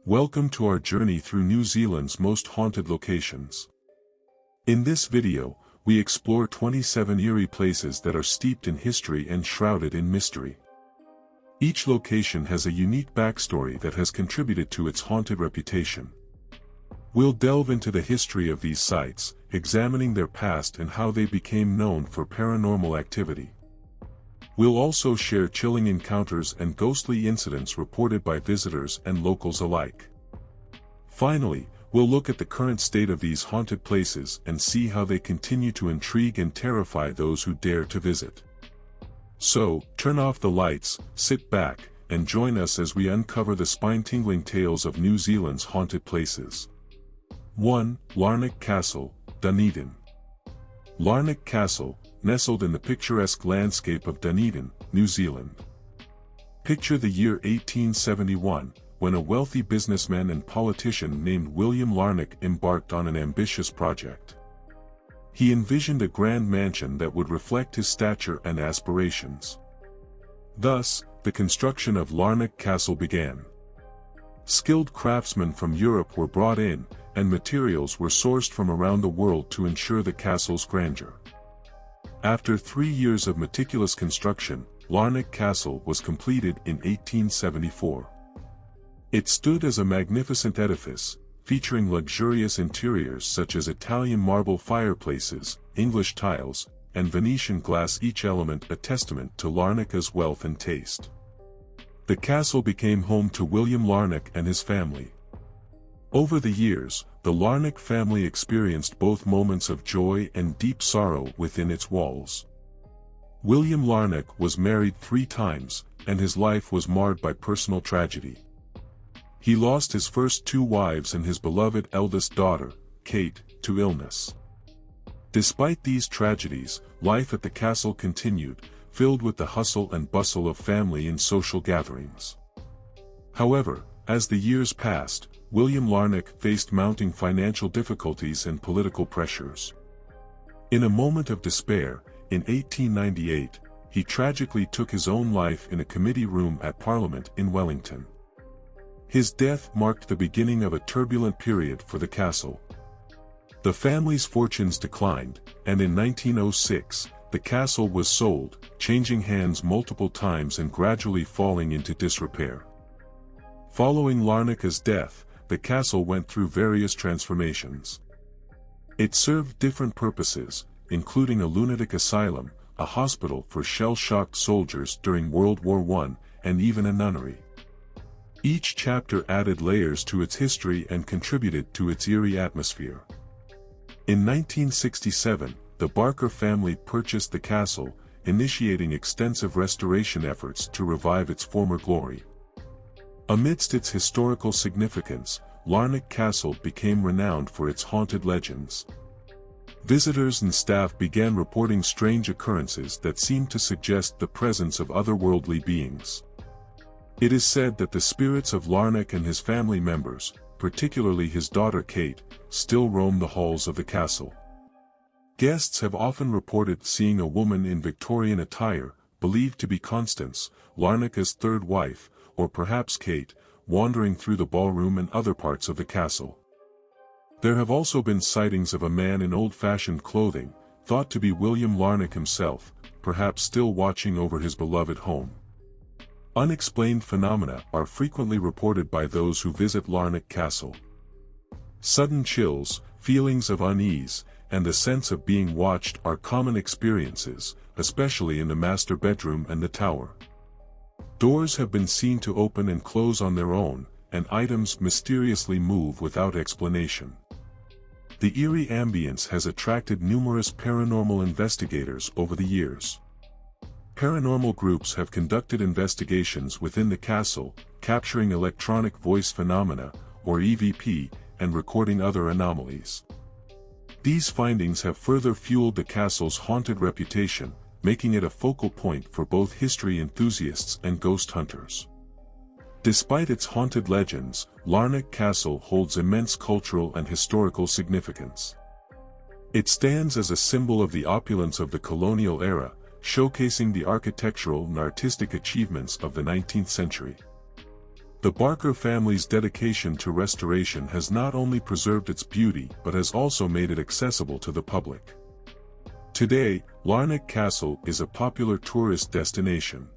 Welcome to our journey through New Zealand's most haunted locations. In this video, we explore 27 eerie places that are steeped in history and shrouded in mystery. Each location has a unique backstory that has contributed to its haunted reputation. We'll delve into the history of these sites, examining their past and how they became known for paranormal activity. We'll also share chilling encounters and ghostly incidents reported by visitors and locals alike. Finally, we'll look at the current state of these haunted places and see how they continue to intrigue and terrify those who dare to visit. So, turn off the lights, sit back, and join us as we uncover the spine-tingling tales of New Zealand's haunted places. 1. Larnach Castle, Dunedin. Larnach Castle, nestled in the picturesque landscape of Dunedin, New Zealand. Picture the year 1871, when a wealthy businessman and politician named William Larnach embarked on an ambitious project. He envisioned a grand mansion that would reflect his stature and aspirations. Thus, the construction of Larnach Castle began. Skilled craftsmen from Europe were brought in, and materials were sourced from around the world to ensure the castle's grandeur. After 3 years of meticulous construction, Larnach Castle was completed in 1874. It stood as a magnificent edifice, featuring luxurious interiors such as Italian marble fireplaces, English tiles, and Venetian glass, each element a testament to Larnach's wealth and taste. The castle became home to William Larnach and his family. Over the years, the Larnach family experienced both moments of joy and deep sorrow within its walls. William Larnach was married 3 times, and his life was marred by personal tragedy. He lost his first 2 wives and his beloved eldest daughter, Kate, to illness. Despite these tragedies, life at the castle continued, filled with the hustle and bustle of family and social gatherings. However, as the years passed, William Larnach faced mounting financial difficulties and political pressures. In a moment of despair, in 1898, he tragically took his own life in a committee room at Parliament in Wellington. His death marked the beginning of a turbulent period for the castle. The family's fortunes declined, and in 1906, the castle was sold, changing hands multiple times and gradually falling into disrepair. Following Larnach's death, the castle went through various transformations. It served different purposes, including a lunatic asylum, a hospital for shell-shocked soldiers during World War I, and even a nunnery. Each chapter added layers to its history and contributed to its eerie atmosphere. In 1967, the Barker family purchased the castle, initiating extensive restoration efforts to revive its former glory. Amidst its historical significance, Larnach Castle became renowned for its haunted legends. Visitors and staff began reporting strange occurrences that seemed to suggest the presence of otherworldly beings. It is said that the spirits of Larnach and his family members, particularly his daughter Kate, still roam the halls of the castle. Guests have often reported seeing a woman in Victorian attire, believed to be Constance, Larnach's third wife, or perhaps Kate, wandering through the ballroom and other parts of the castle. There have also been sightings of a man in old-fashioned clothing, thought to be William Larnach himself, perhaps still watching over his beloved home. Unexplained phenomena are frequently reported by those who visit Larnach Castle. Sudden chills, feelings of unease, and the sense of being watched are common experiences, especially in the master bedroom and the tower. Doors have been seen to open and close on their own, and items mysteriously move without explanation. The eerie ambience has attracted numerous paranormal investigators over the years. Paranormal groups have conducted investigations within the castle, capturing electronic voice phenomena, or EVP, and recording other anomalies. These findings have further fueled the castle's haunted reputation, making it a focal point for both history enthusiasts and ghost hunters. Despite its haunted legends, Larnach Castle holds immense cultural and historical significance. It stands as a symbol of the opulence of the colonial era, showcasing the architectural and artistic achievements of the 19th century. The Barker family's dedication to restoration has not only preserved its beauty but has also made it accessible to the public. Today, Larnach Castle is a popular tourist destination.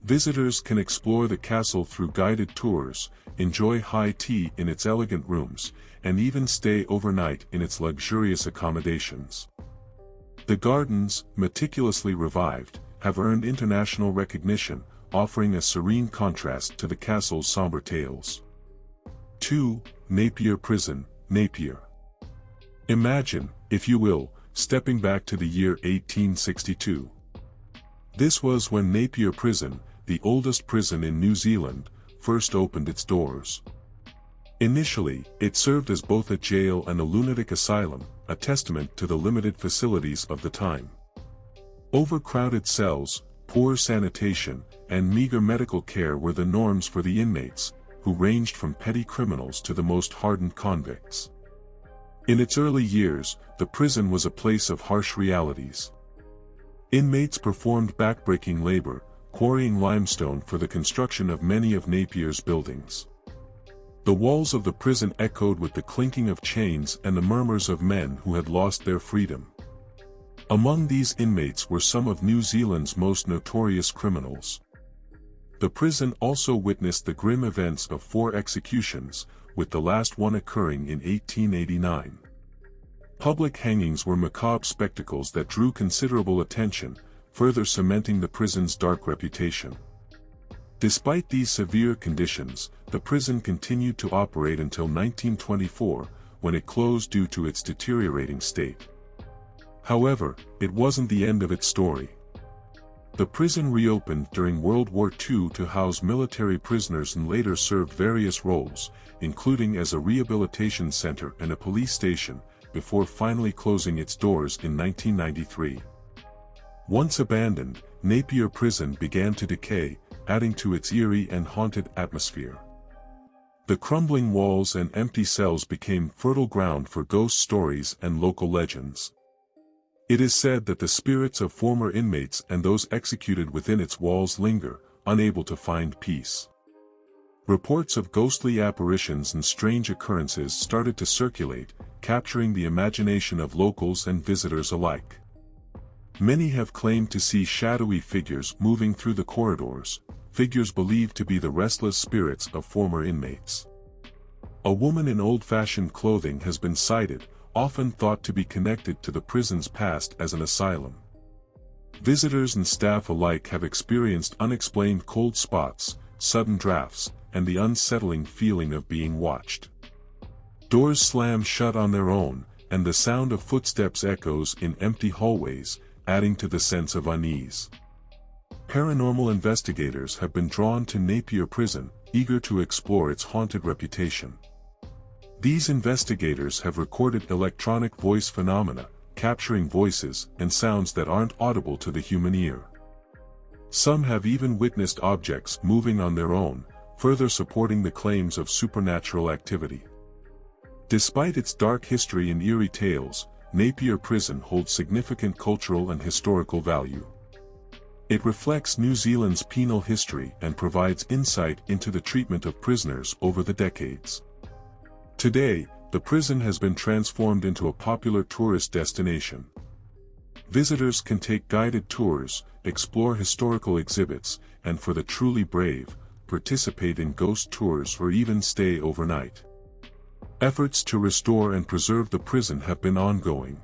Visitors can explore the castle through guided tours, enjoy high tea in its elegant rooms, and even stay overnight in its luxurious accommodations. The gardens, meticulously revived, have earned international recognition, offering a serene contrast to the castle's somber tales. 2. Napier Prison, Napier. Imagine, if you will, stepping back to the year 1862. This was when Napier Prison, the oldest prison in New Zealand, first opened its doors. Initially, it served as both a jail and a lunatic asylum, a testament to the limited facilities of the time. Overcrowded cells, poor sanitation, and meager medical care were the norms for the inmates, who ranged from petty criminals to the most hardened convicts. In its early years, the prison was a place of harsh realities. Inmates performed backbreaking labor, quarrying limestone for the construction of many of Napier's buildings. The walls of the prison echoed with the clinking of chains and the murmurs of men who had lost their freedom. Among these inmates were some of New Zealand's most notorious criminals. The prison also witnessed the grim events of 4 executions, with the last one occurring in 1889. Public hangings were macabre spectacles that drew considerable attention, further cementing the prison's dark reputation. Despite these severe conditions, the prison continued to operate until 1924, when it closed due to its deteriorating state. However, it wasn't the end of its story. The prison reopened during World War II to house military prisoners and later served various roles, including as a rehabilitation center and a police station, before finally closing its doors in 1993. Once abandoned, Napier Prison began to decay, adding to its eerie and haunted atmosphere. The crumbling walls and empty cells became fertile ground for ghost stories and local legends. It is said that the spirits of former inmates and those executed within its walls linger, unable to find peace. Reports of ghostly apparitions and strange occurrences started to circulate, capturing the imagination of locals and visitors alike. Many have claimed to see shadowy figures moving through the corridors, figures believed to be the restless spirits of former inmates. A woman in old-fashioned clothing has been sighted, often thought to be connected to the prison's past as an asylum. Visitors and staff alike have experienced unexplained cold spots, sudden drafts, and the unsettling feeling of being watched. Doors slam shut on their own, and the sound of footsteps echoes in empty hallways, adding to the sense of unease. Paranormal investigators have been drawn to Napier Prison, eager to explore its haunted reputation. These investigators have recorded electronic voice phenomena, capturing voices and sounds that aren't audible to the human ear. Some have even witnessed objects moving on their own, further supporting the claims of supernatural activity. Despite its dark history and eerie tales, Napier Prison holds significant cultural and historical value. It reflects New Zealand's penal history and provides insight into the treatment of prisoners over the decades. Today, the prison has been transformed into a popular tourist destination. Visitors can take guided tours, explore historical exhibits, and for the truly brave, participate in ghost tours or even stay overnight. Efforts to restore and preserve the prison have been ongoing.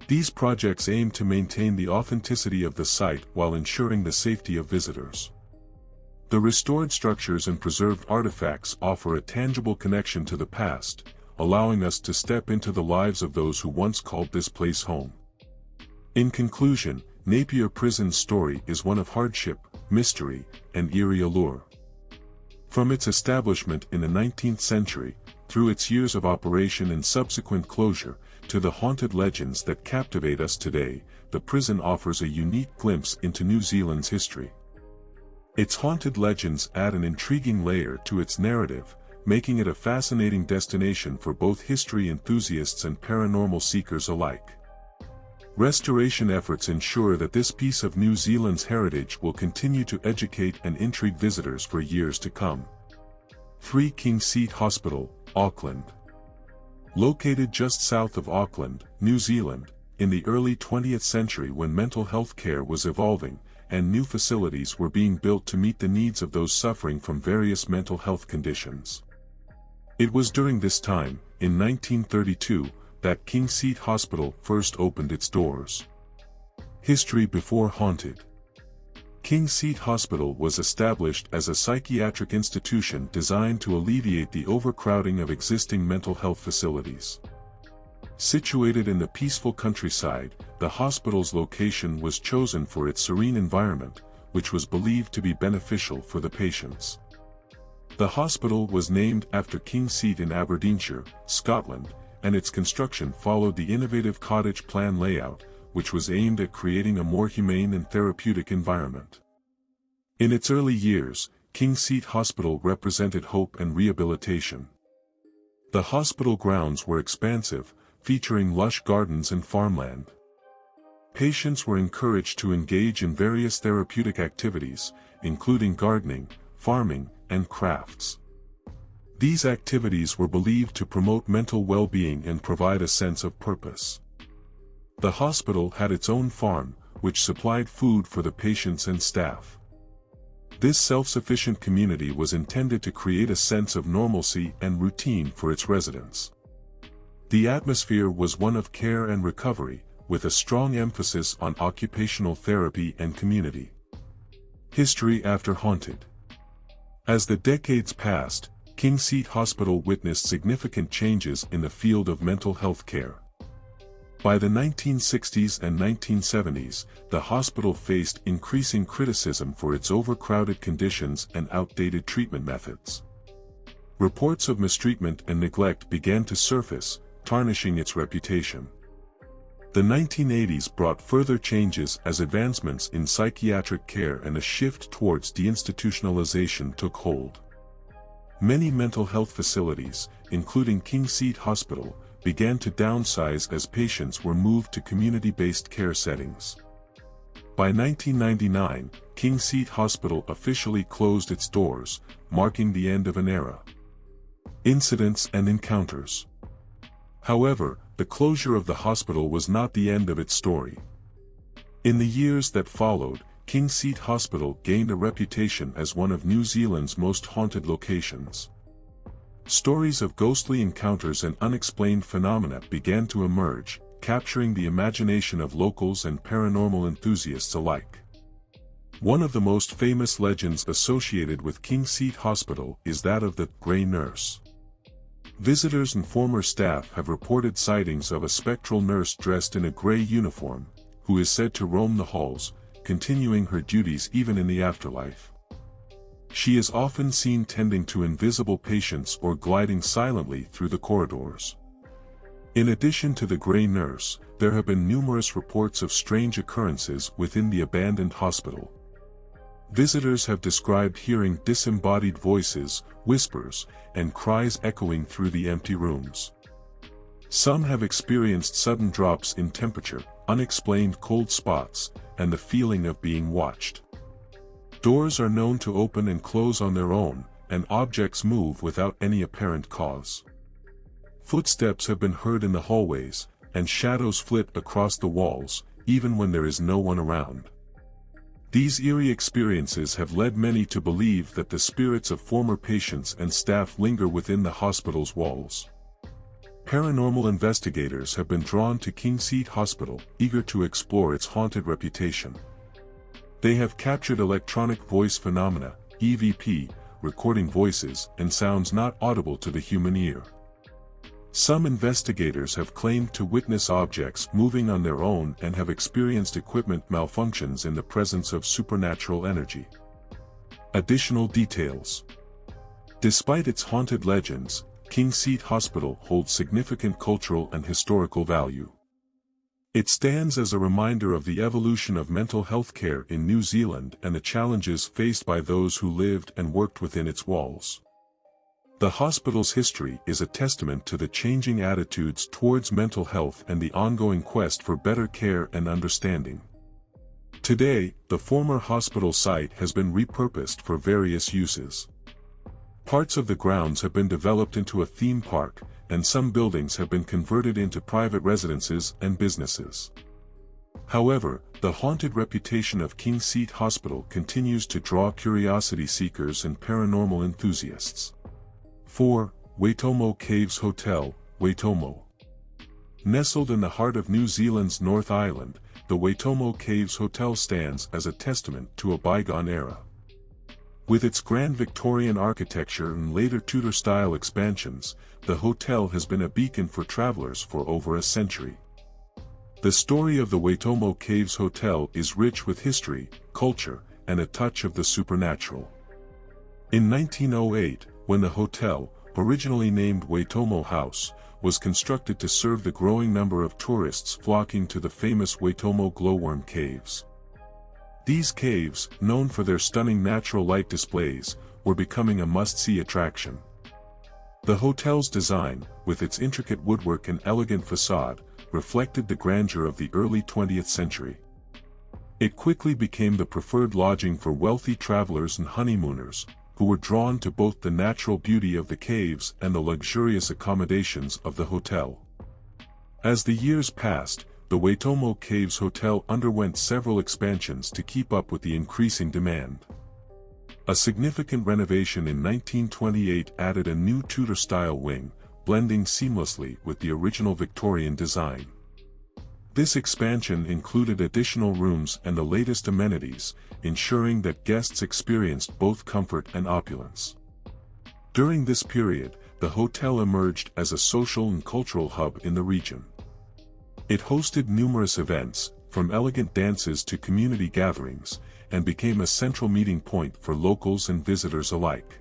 These projects aim to maintain the authenticity of the site while ensuring the safety of visitors. The restored structures and preserved artifacts offer a tangible connection to the past, allowing us to step into the lives of those who once called this place home. In conclusion, Napier Prison's story is one of hardship, mystery, and eerie allure. From its establishment in the 19th century, through its years of operation and subsequent closure, to the haunted legends that captivate us today, the prison offers a unique glimpse into New Zealand's history. Its haunted legends add an intriguing layer to its narrative, making it a fascinating destination for both history enthusiasts and paranormal seekers alike. Restoration efforts ensure that this piece of New Zealand's heritage will continue to educate and intrigue visitors for years to come. 3. Kingseat Hospital, Auckland. Located just south of Auckland, New Zealand, in the early 20th century when mental health care was evolving, and new facilities were being built to meet the needs of those suffering from various mental health conditions. It was during this time, in 1932, that Kingseat Hospital first opened its doors. History before haunted. Kingseat Hospital was established as a psychiatric institution designed to alleviate the overcrowding of existing mental health facilities. Situated in the peaceful countryside, the hospital's location was chosen for its serene environment, which was believed to be beneficial for the patients. The hospital was named after Kingseat in Aberdeenshire, Scotland, and its construction followed the innovative cottage plan layout, which was aimed at creating a more humane and therapeutic environment. In its early years, Kingseat Hospital represented hope and rehabilitation. The hospital grounds were expansive, featuring lush gardens and farmland. Patients were encouraged to engage in various therapeutic activities, including gardening, farming, and crafts. These activities were believed to promote mental well-being and provide a sense of purpose. The hospital had its own farm, which supplied food for the patients and staff. This self-sufficient community was intended to create a sense of normalcy and routine for its residents. The atmosphere was one of care and recovery, with a strong emphasis on occupational therapy and community. History after haunted. As the decades passed, Kingseat Hospital witnessed significant changes in the field of mental health care. By the 1960s and 1970s, the hospital faced increasing criticism for its overcrowded conditions and outdated treatment methods. Reports of mistreatment and neglect began to surface, tarnishing its reputation. The 1980s brought further changes as advancements in psychiatric care and a shift towards deinstitutionalization took hold. Many mental health facilities, including Kingseat Hospital, began to downsize as patients were moved to community-based care settings. By 1999, Kingseat Hospital officially closed its doors, marking the end of an era. Incidents and encounters. However, the closure of the hospital was not the end of its story. In the years that followed, Kingseat Hospital gained a reputation as one of New Zealand's most haunted locations. Stories of ghostly encounters and unexplained phenomena began to emerge, capturing the imagination of locals and paranormal enthusiasts alike. One of the most famous legends associated with Kingseat Hospital is that of the Grey Nurse. Visitors and former staff have reported sightings of a spectral nurse dressed in a grey uniform, who is said to roam the halls, continuing her duties even in the afterlife. She is often seen tending to invisible patients or gliding silently through the corridors. In addition to the Grey Nurse, there have been numerous reports of strange occurrences within the abandoned hospital. Visitors have described hearing disembodied voices, whispers, and cries echoing through the empty rooms. Some have experienced sudden drops in temperature, unexplained cold spots, and the feeling of being watched. Doors are known to open and close on their own, and objects move without any apparent cause. Footsteps have been heard in the hallways, and shadows flit across the walls, even when there is no one around. These eerie experiences have led many to believe that the spirits of former patients and staff linger within the hospital's walls. Paranormal investigators have been drawn to Kingseat Hospital, eager to explore its haunted reputation. They have captured electronic voice phenomena, EVP, recording voices and sounds not audible to the human ear. Some investigators have claimed to witness objects moving on their own and have experienced equipment malfunctions in the presence of supernatural energy. Additional details. Despite its haunted legends, Kingseat Hospital holds significant cultural and historical value. It stands as a reminder of the evolution of mental health care in New Zealand and the challenges faced by those who lived and worked within its walls. The hospital's history is a testament to the changing attitudes towards mental health and the ongoing quest for better care and understanding. Today, the former hospital site has been repurposed for various uses. Parts of the grounds have been developed into a theme park, and some buildings have been converted into private residences and businesses. However, the haunted reputation of Kingseat Hospital continues to draw curiosity seekers and paranormal enthusiasts. 4. Waitomo Caves Hotel, Waitomo. Nestled in the heart of New Zealand's North Island, the Waitomo Caves Hotel stands as a testament to a bygone era. With its grand Victorian architecture and later Tudor-style expansions, the hotel has been a beacon for travelers for over a century. The story of the Waitomo Caves Hotel is rich with history, culture, and a touch of the supernatural. In 1908, when the hotel, originally named Waitomo House, was constructed to serve the growing number of tourists flocking to the famous Waitomo glowworm caves. These caves, known for their stunning natural light displays, were becoming a must-see attraction. The hotel's design, with its intricate woodwork and elegant facade, reflected the grandeur of the early 20th century. It quickly became the preferred lodging for wealthy travelers and honeymooners, who were drawn to both the natural beauty of the caves and the luxurious accommodations of the hotel. As the years passed, the Waitomo Caves Hotel underwent several expansions to keep up with the increasing demand. A significant renovation in 1928 added a new Tudor-style wing, blending seamlessly with the original Victorian design. This expansion included additional rooms and the latest amenities, ensuring that guests experienced both comfort and opulence. During this period, the hotel emerged as a social and cultural hub in the region. It hosted numerous events, from elegant dances to community gatherings, and became a central meeting point for locals and visitors alike.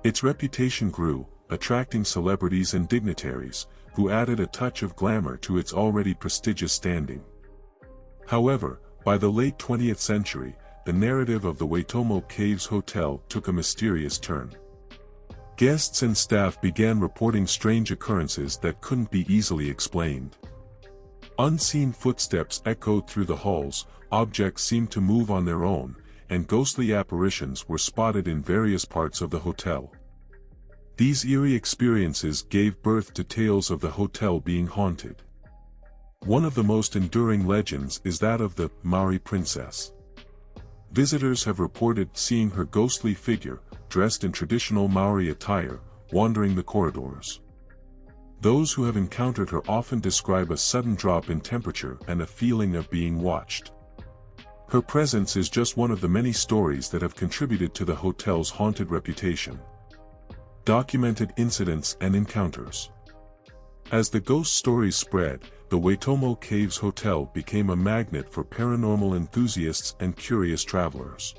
Its reputation grew, attracting celebrities and dignitaries, who added a touch of glamour to its already prestigious standing. However, by the late 20th century, the narrative of the Waitomo Caves Hotel took a mysterious turn. Guests and staff began reporting strange occurrences that couldn't be easily explained. Unseen footsteps echoed through the halls, objects seemed to move on their own, and ghostly apparitions were spotted in various parts of the hotel. These eerie experiences gave birth to tales of the hotel being haunted. One of the most enduring legends is that of the Maori princess. Visitors have reported seeing her ghostly figure, dressed in traditional Maori attire, wandering the corridors. Those who have encountered her often describe a sudden drop in temperature and a feeling of being watched. Her presence is just one of the many stories that have contributed to the hotel's haunted reputation. Documented incidents and encounters. As the ghost stories spread, the Waitomo Caves Hotel became a magnet for paranormal enthusiasts and curious travelers.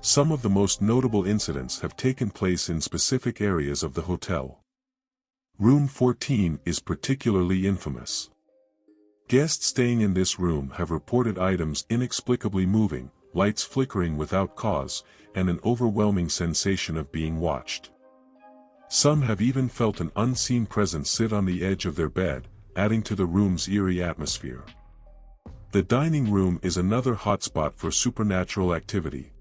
Some of the most notable incidents have taken place in specific areas of the hotel. Room 14 is particularly infamous. Guests staying in this room have reported items inexplicably moving, lights flickering without cause, and an overwhelming sensation of being watched. Some have even felt an unseen presence sit on the edge of their bed, adding to the room's eerie atmosphere. The dining room is another hotspot for supernatural activity.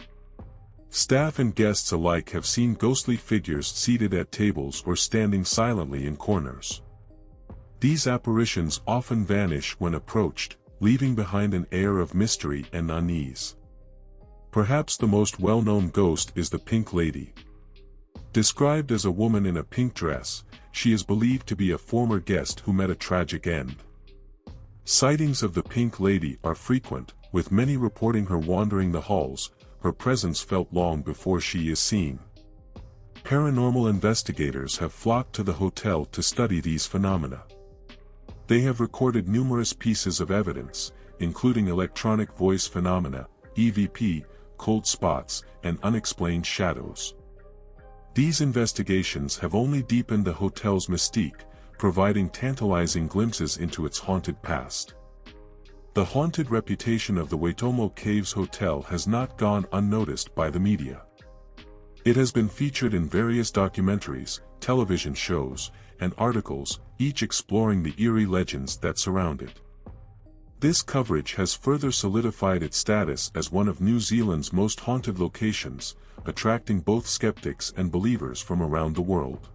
Staff and guests alike have seen ghostly figures seated at tables or standing silently in corners. These apparitions often vanish when approached, leaving behind an air of mystery and unease. Perhaps the most well-known ghost is the Pink Lady. Described as a woman in a pink dress, she is believed to be a former guest who met a tragic end. Sightings of the Pink Lady are frequent, with many reporting her wandering the halls, her presence felt long before she is seen. Paranormal investigators have flocked to the hotel to study these phenomena. They have recorded numerous pieces of evidence, including electronic voice phenomena, EVP, cold spots, and unexplained shadows. These investigations have only deepened the hotel's mystique, providing tantalizing glimpses into its haunted past. The haunted reputation of the Waitomo Caves Hotel has not gone unnoticed by the media. It has been featured in various documentaries, television shows, and articles, each exploring the eerie legends that surround it. This coverage has further solidified its status as one of New Zealand's most haunted locations, attracting both skeptics and believers from around the world.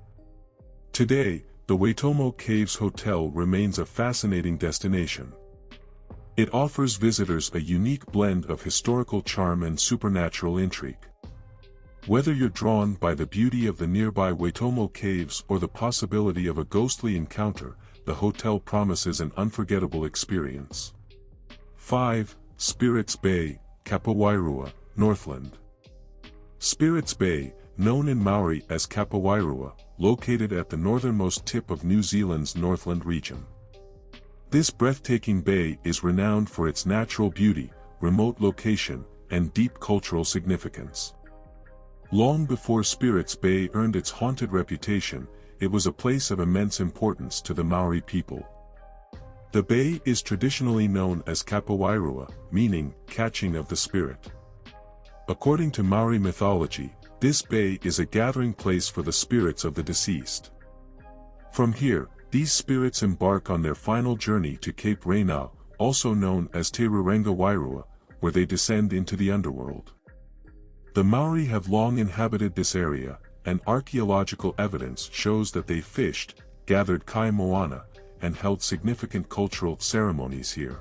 Today, the Waitomo Caves Hotel remains a fascinating destination. It offers visitors a unique blend of historical charm and supernatural intrigue. Whether you're drawn by the beauty of the nearby Waitomo Caves or the possibility of a ghostly encounter, the hotel promises an unforgettable experience. 5. Spirits Bay, Kapawairua, Northland. Spirits Bay, known in Maori as Kapawairua, located at the northernmost tip of New Zealand's Northland region. This breathtaking bay is renowned for its natural beauty, remote location, and deep cultural significance. Long before Spirits Bay earned its haunted reputation, it was a place of immense importance to the Maori people. The bay is traditionally known as Kapawairua, meaning catching of the spirit. According to Maori mythology, this bay is a gathering place for the spirits of the deceased. From here, these spirits embark on their final journey to Cape Reinau, also known as Te Rurenga Wairua, where they descend into the underworld. The Maori have long inhabited this area, and archaeological evidence shows that they fished, gathered kai moana, and held significant cultural ceremonies here.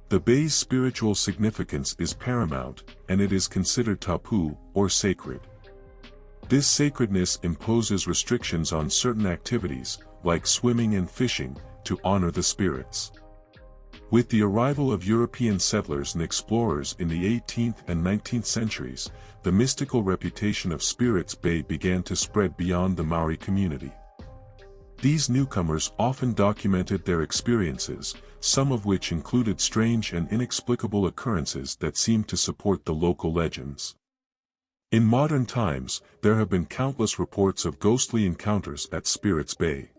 The bay's spiritual significance is paramount, and it is considered tapu, or sacred. This sacredness imposes restrictions on certain activities, like swimming and fishing, to honor the spirits. With the arrival of European settlers and explorers in the 18th and 19th centuries, the mystical reputation of Spirits Bay began to spread beyond the Maori community. These newcomers often documented their experiences, some of which included strange and inexplicable occurrences that seemed to support the local legends. In modern times, there have been countless reports of ghostly encounters at Spirits Bay.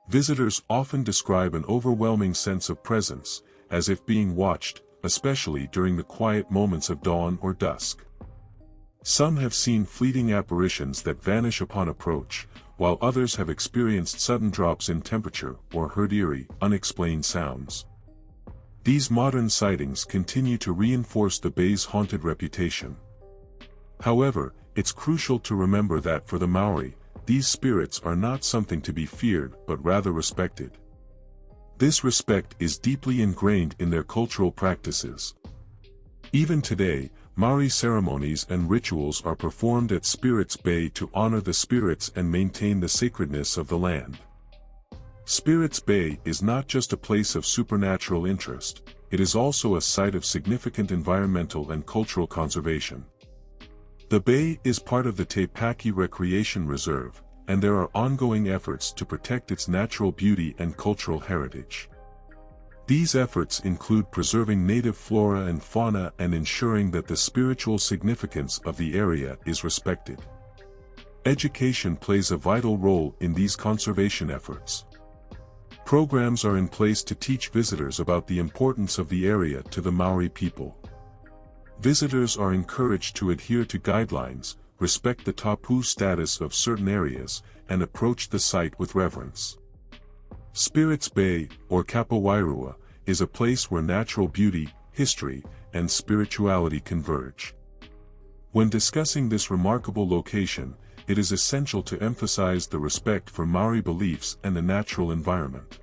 Visitors often describe an overwhelming sense of presence, as if being watched, especially during the quiet moments of dawn or dusk. Some have seen fleeting apparitions that vanish upon approach, while others have experienced sudden drops in temperature or heard eerie, unexplained sounds. These modern sightings continue to reinforce the bay's haunted reputation. However, it's crucial to remember that for the Maori, these spirits are not something to be feared but rather respected. This respect is deeply ingrained in their cultural practices. Even today, Maori ceremonies and rituals are performed at Spirits Bay to honor the spirits and maintain the sacredness of the land. Spirits Bay is not just a place of supernatural interest, it is also a site of significant environmental and cultural conservation. The bay is part of the Te Paki Recreation Reserve, and there are ongoing efforts to protect its natural beauty and cultural heritage. These efforts include preserving native flora and fauna and ensuring that the spiritual significance of the area is respected. Education plays a vital role in these conservation efforts. Programs are in place to teach visitors about the importance of the area to the Maori people. Visitors are encouraged to adhere to guidelines, respect the tapu status of certain areas, and approach the site with reverence. Spirits Bay, or Kapawairua, is a place where natural beauty, history, and spirituality converge. When discussing this remarkable location, it is essential to emphasize the respect for Maori beliefs and the natural environment.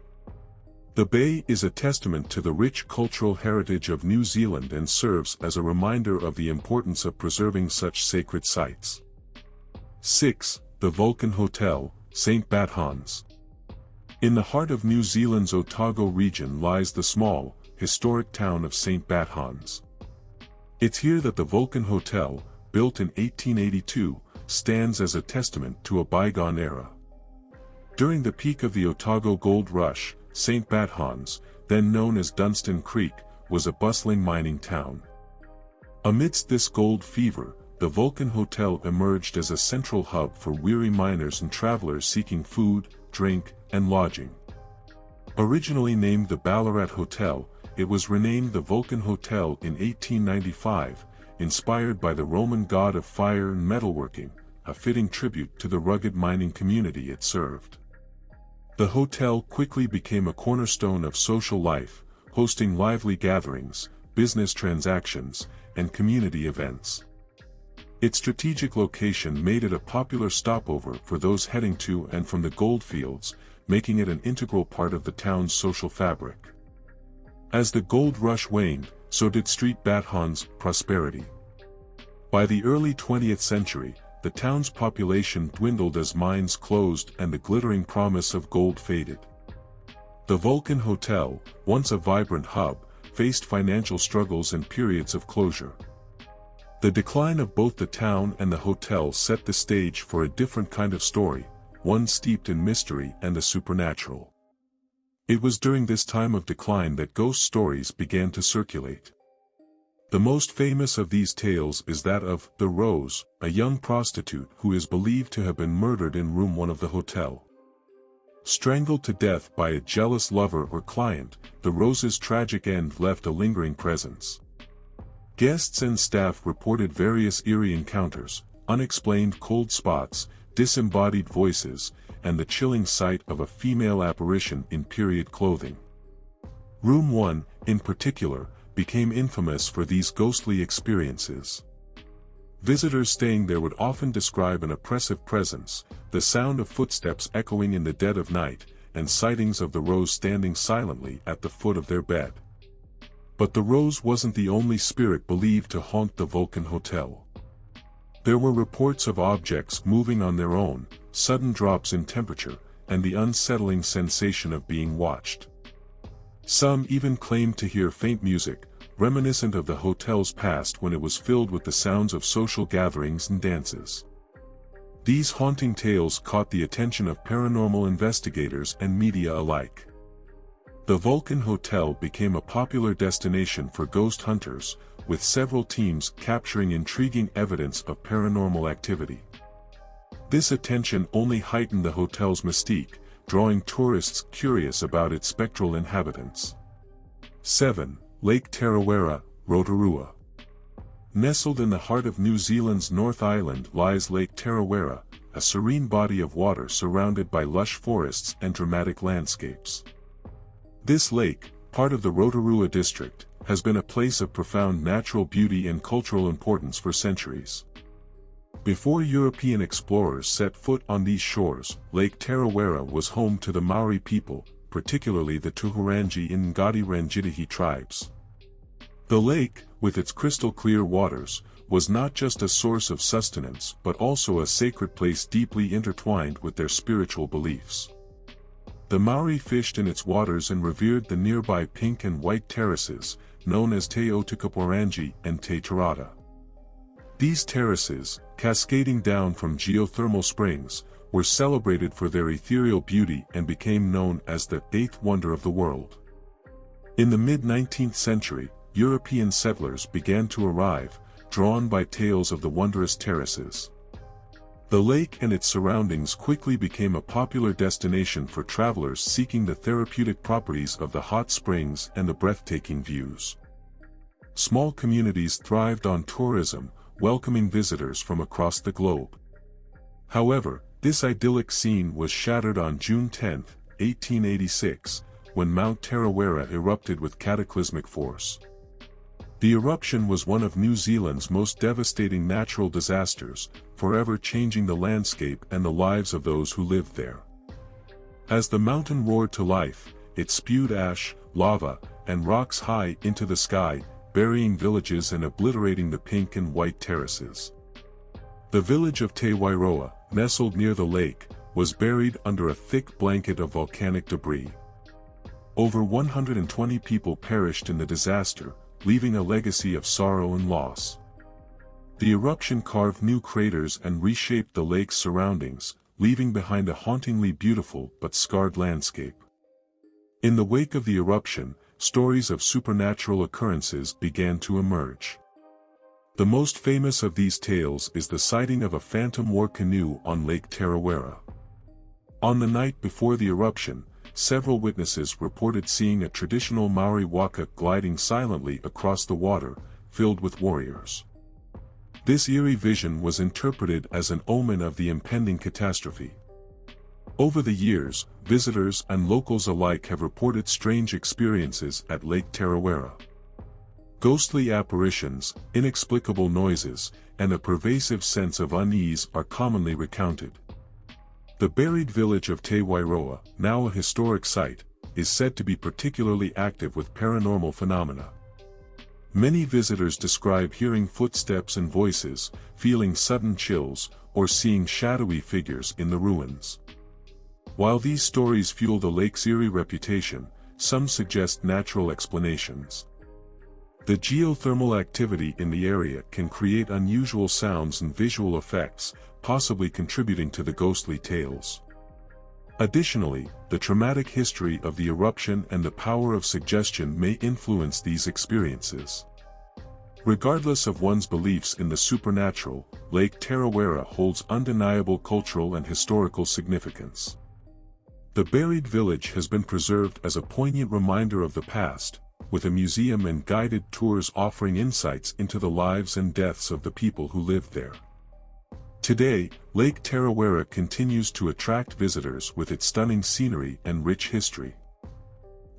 The bay is a testament to the rich cultural heritage of New Zealand and serves as a reminder of the importance of preserving such sacred sites. 6. The Vulcan Hotel, St. Bathans. In the heart of New Zealand's Otago region lies the small, historic town of St. Bathans. It's here that the Vulcan Hotel, built in 1882, stands as a testament to a bygone era. During the peak of the Otago Gold Rush, St. Bathans, then known as Dunstan Creek, was a bustling mining town. Amidst this gold fever, the Vulcan Hotel emerged as a central hub for weary miners and travelers seeking food, drink, and lodging. Originally named the Ballarat Hotel, it was renamed the Vulcan Hotel in 1895, inspired by the Roman god of fire and metalworking, a fitting tribute to the rugged mining community it served. The hotel quickly became a cornerstone of social life, hosting lively gatherings, business transactions, and community events. Its strategic location made it a popular stopover for those heading to and from the goldfields, making it an integral part of the town's social fabric. As the gold rush waned, so did Street Bathon's prosperity. By the early 20th century, the town's population dwindled as mines closed and the glittering promise of gold faded. The Vulcan Hotel, once a vibrant hub, faced financial struggles and periods of closure. The decline of both the town and the hotel set the stage for a different kind of story, one steeped in mystery and the supernatural. It was during this time of decline that ghost stories began to circulate. The most famous of these tales is that of the Rose, a young prostitute who is believed to have been murdered in room 1 of the hotel. Strangled to death by a jealous lover or client, the Rose's tragic end left a lingering presence. Guests and staff reported various eerie encounters, unexplained cold spots, disembodied voices, and the chilling sight of a female apparition in period clothing. Room 1, in particular, became infamous for these ghostly experiences. Visitors staying there would often describe an oppressive presence, the sound of footsteps echoing in the dead of night, and sightings of the Rose standing silently at the foot of their bed. But the Rose wasn't the only spirit believed to haunt the Vulcan Hotel. There were reports of objects moving on their own, sudden drops in temperature, and the unsettling sensation of being watched. Some even claimed to hear faint music, reminiscent of the hotel's past when it was filled with the sounds of social gatherings and dances. These haunting tales caught the attention of paranormal investigators and media alike. The Vulcan Hotel became a popular destination for ghost hunters, with several teams capturing intriguing evidence of paranormal activity. This attention only heightened the hotel's mystique, drawing tourists curious about its spectral inhabitants. 7. Lake Tarawera, Rotorua. Nestled in the heart of New Zealand's North Island lies Lake Tarawera, a serene body of water surrounded by lush forests and dramatic landscapes. This lake, part of the Rotorua district, has been a place of profound natural beauty and cultural importance for centuries. Before European explorers set foot on these shores, Lake Tarawera was home to the Maori people, particularly the Tuhurangi and Ngati Rangitihi tribes. The lake, with its crystal-clear waters, was not just a source of sustenance but also a sacred place deeply intertwined with their spiritual beliefs. The Maori fished in its waters and revered the nearby pink and white terraces, known as Te Otukaporangi and Te Tarata. These terraces, cascading down from geothermal springs, were celebrated for their ethereal beauty and became known as the eighth wonder of the world. In the mid-19th century, European settlers began to arrive, drawn by tales of the wondrous terraces. The lake and its surroundings quickly became a popular destination for travelers seeking the therapeutic properties of the hot springs and the breathtaking views. Small communities thrived on tourism, welcoming visitors from across the globe. However, this idyllic scene was shattered on June 10, 1886, when Mount Tarawera erupted with cataclysmic force. The eruption was one of New Zealand's most devastating natural disasters, forever changing the landscape and the lives of those who lived there. As the mountain roared to life, it spewed ash, lava, and rocks high into the sky, burying villages and obliterating the pink and white terraces. The village of Te Wairoa, nestled near the lake, was buried under a thick blanket of volcanic debris. Over 120 people perished in the disaster, leaving a legacy of sorrow and loss. The eruption carved new craters and reshaped the lake's surroundings, leaving behind a hauntingly beautiful but scarred landscape. In the wake of the eruption, stories of supernatural occurrences began to emerge. The most famous of these tales is the sighting of a phantom war canoe on Lake Tarawera. On the night before the eruption, several witnesses reported seeing a traditional Maori waka gliding silently across the water, filled with warriors. This eerie vision was interpreted as an omen of the impending catastrophe. Over the years, visitors and locals alike have reported strange experiences at Lake Tarawera. Ghostly apparitions, inexplicable noises, and a pervasive sense of unease are commonly recounted. The buried village of Tarawera, now a historic site, is said to be particularly active with paranormal phenomena. Many visitors describe hearing footsteps and voices, feeling sudden chills, or seeing shadowy figures in the ruins. While these stories fuel the lake's eerie reputation, some suggest natural explanations. The geothermal activity in the area can create unusual sounds and visual effects, possibly contributing to the ghostly tales. Additionally, the traumatic history of the eruption and the power of suggestion may influence these experiences. Regardless of one's beliefs in the supernatural, Lake Tarawera holds undeniable cultural and historical significance. The buried village has been preserved as a poignant reminder of the past, with a museum and guided tours offering insights into the lives and deaths of the people who lived there. Today, Lake Tarawera continues to attract visitors with its stunning scenery and rich history.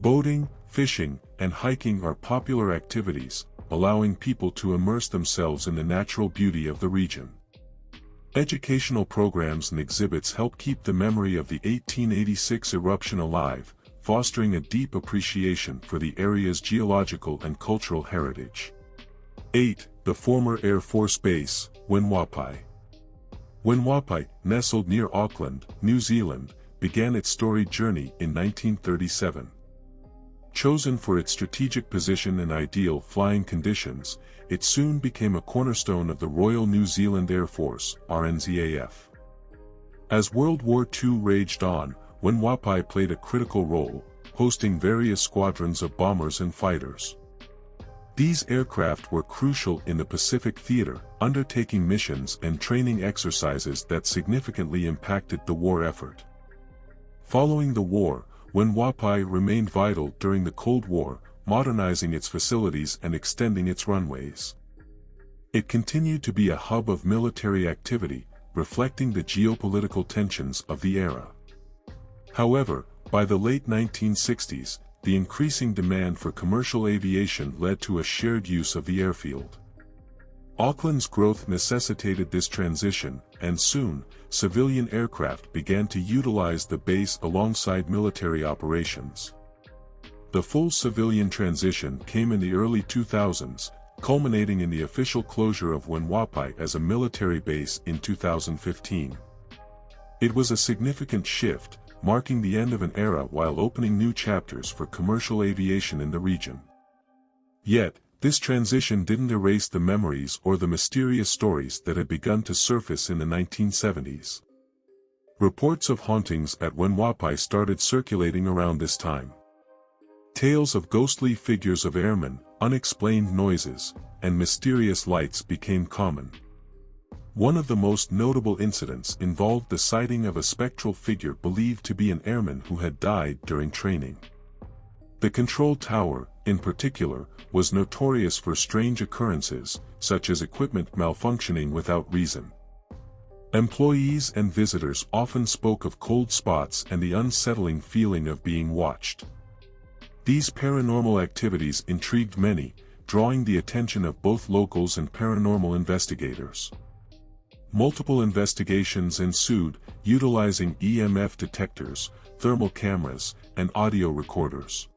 Boating, fishing, and hiking are popular activities, allowing people to immerse themselves in the natural beauty of the region. Educational programs and exhibits help keep the memory of the 1886 eruption alive, fostering a deep appreciation for the area's geological and cultural heritage. 8. The former Air Force Base, Hunuap. Hunuap, nestled near Auckland, New Zealand, began its storied journey in 1937. Chosen for its strategic position and ideal flying conditions, it soon became a cornerstone of the Royal New Zealand Air Force, RNZAF. As World War II raged on, Hunuap played a critical role, hosting various squadrons of bombers and fighters. These aircraft were crucial in the Pacific Theater, undertaking missions and training exercises that significantly impacted the war effort. Following the war, Hunuap remained vital during the Cold War, modernizing its facilities and extending its runways. It continued to be a hub of military activity, reflecting the geopolitical tensions of the era. However, by the late 1960s, the increasing demand for commercial aviation led to a shared use of the airfield. Auckland's growth necessitated this transition, and soon, civilian aircraft began to utilize the base alongside military operations. The full civilian transition came in the early 2000s, culminating in the official closure of Hunuap as a military base in 2015. It was a significant shift, marking the end of an era while opening new chapters for commercial aviation in the region. Yet, this transition didn't erase the memories or the mysterious stories that had begun to surface in the 1970s. Reports of hauntings at Hunuap started circulating around this time. Tales of ghostly figures of airmen, unexplained noises, and mysterious lights became common. One of the most notable incidents involved the sighting of a spectral figure believed to be an airman who had died during training. The control tower, in particular, was notorious for strange occurrences, such as equipment malfunctioning without reason. Employees and visitors often spoke of cold spots and the unsettling feeling of being watched. These paranormal activities intrigued many, drawing the attention of both locals and paranormal investigators. Multiple investigations ensued, utilizing EMF detectors, thermal cameras, and audio recorders.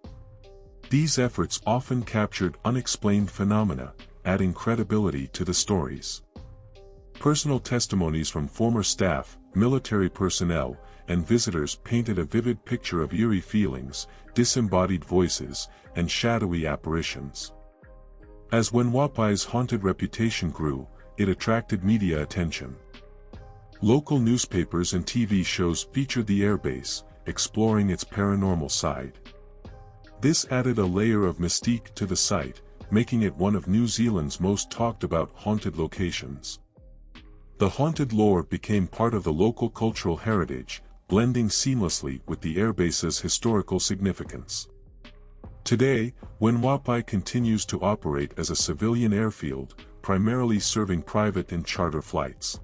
These efforts often captured unexplained phenomena, adding credibility to the stories. Personal testimonies from former staff, military personnel, and visitors painted a vivid picture of eerie feelings, disembodied voices, and shadowy apparitions. As Hunuap's haunted reputation grew, it attracted media attention. Local newspapers and TV shows featured the airbase, exploring its paranormal side. This added a layer of mystique to the site, making it one of New Zealand's most talked about haunted locations. The haunted lore became part of the local cultural heritage, blending seamlessly with the airbase's historical significance. Today, Hunuap continues to operate as a civilian airfield, primarily serving private and charter flights.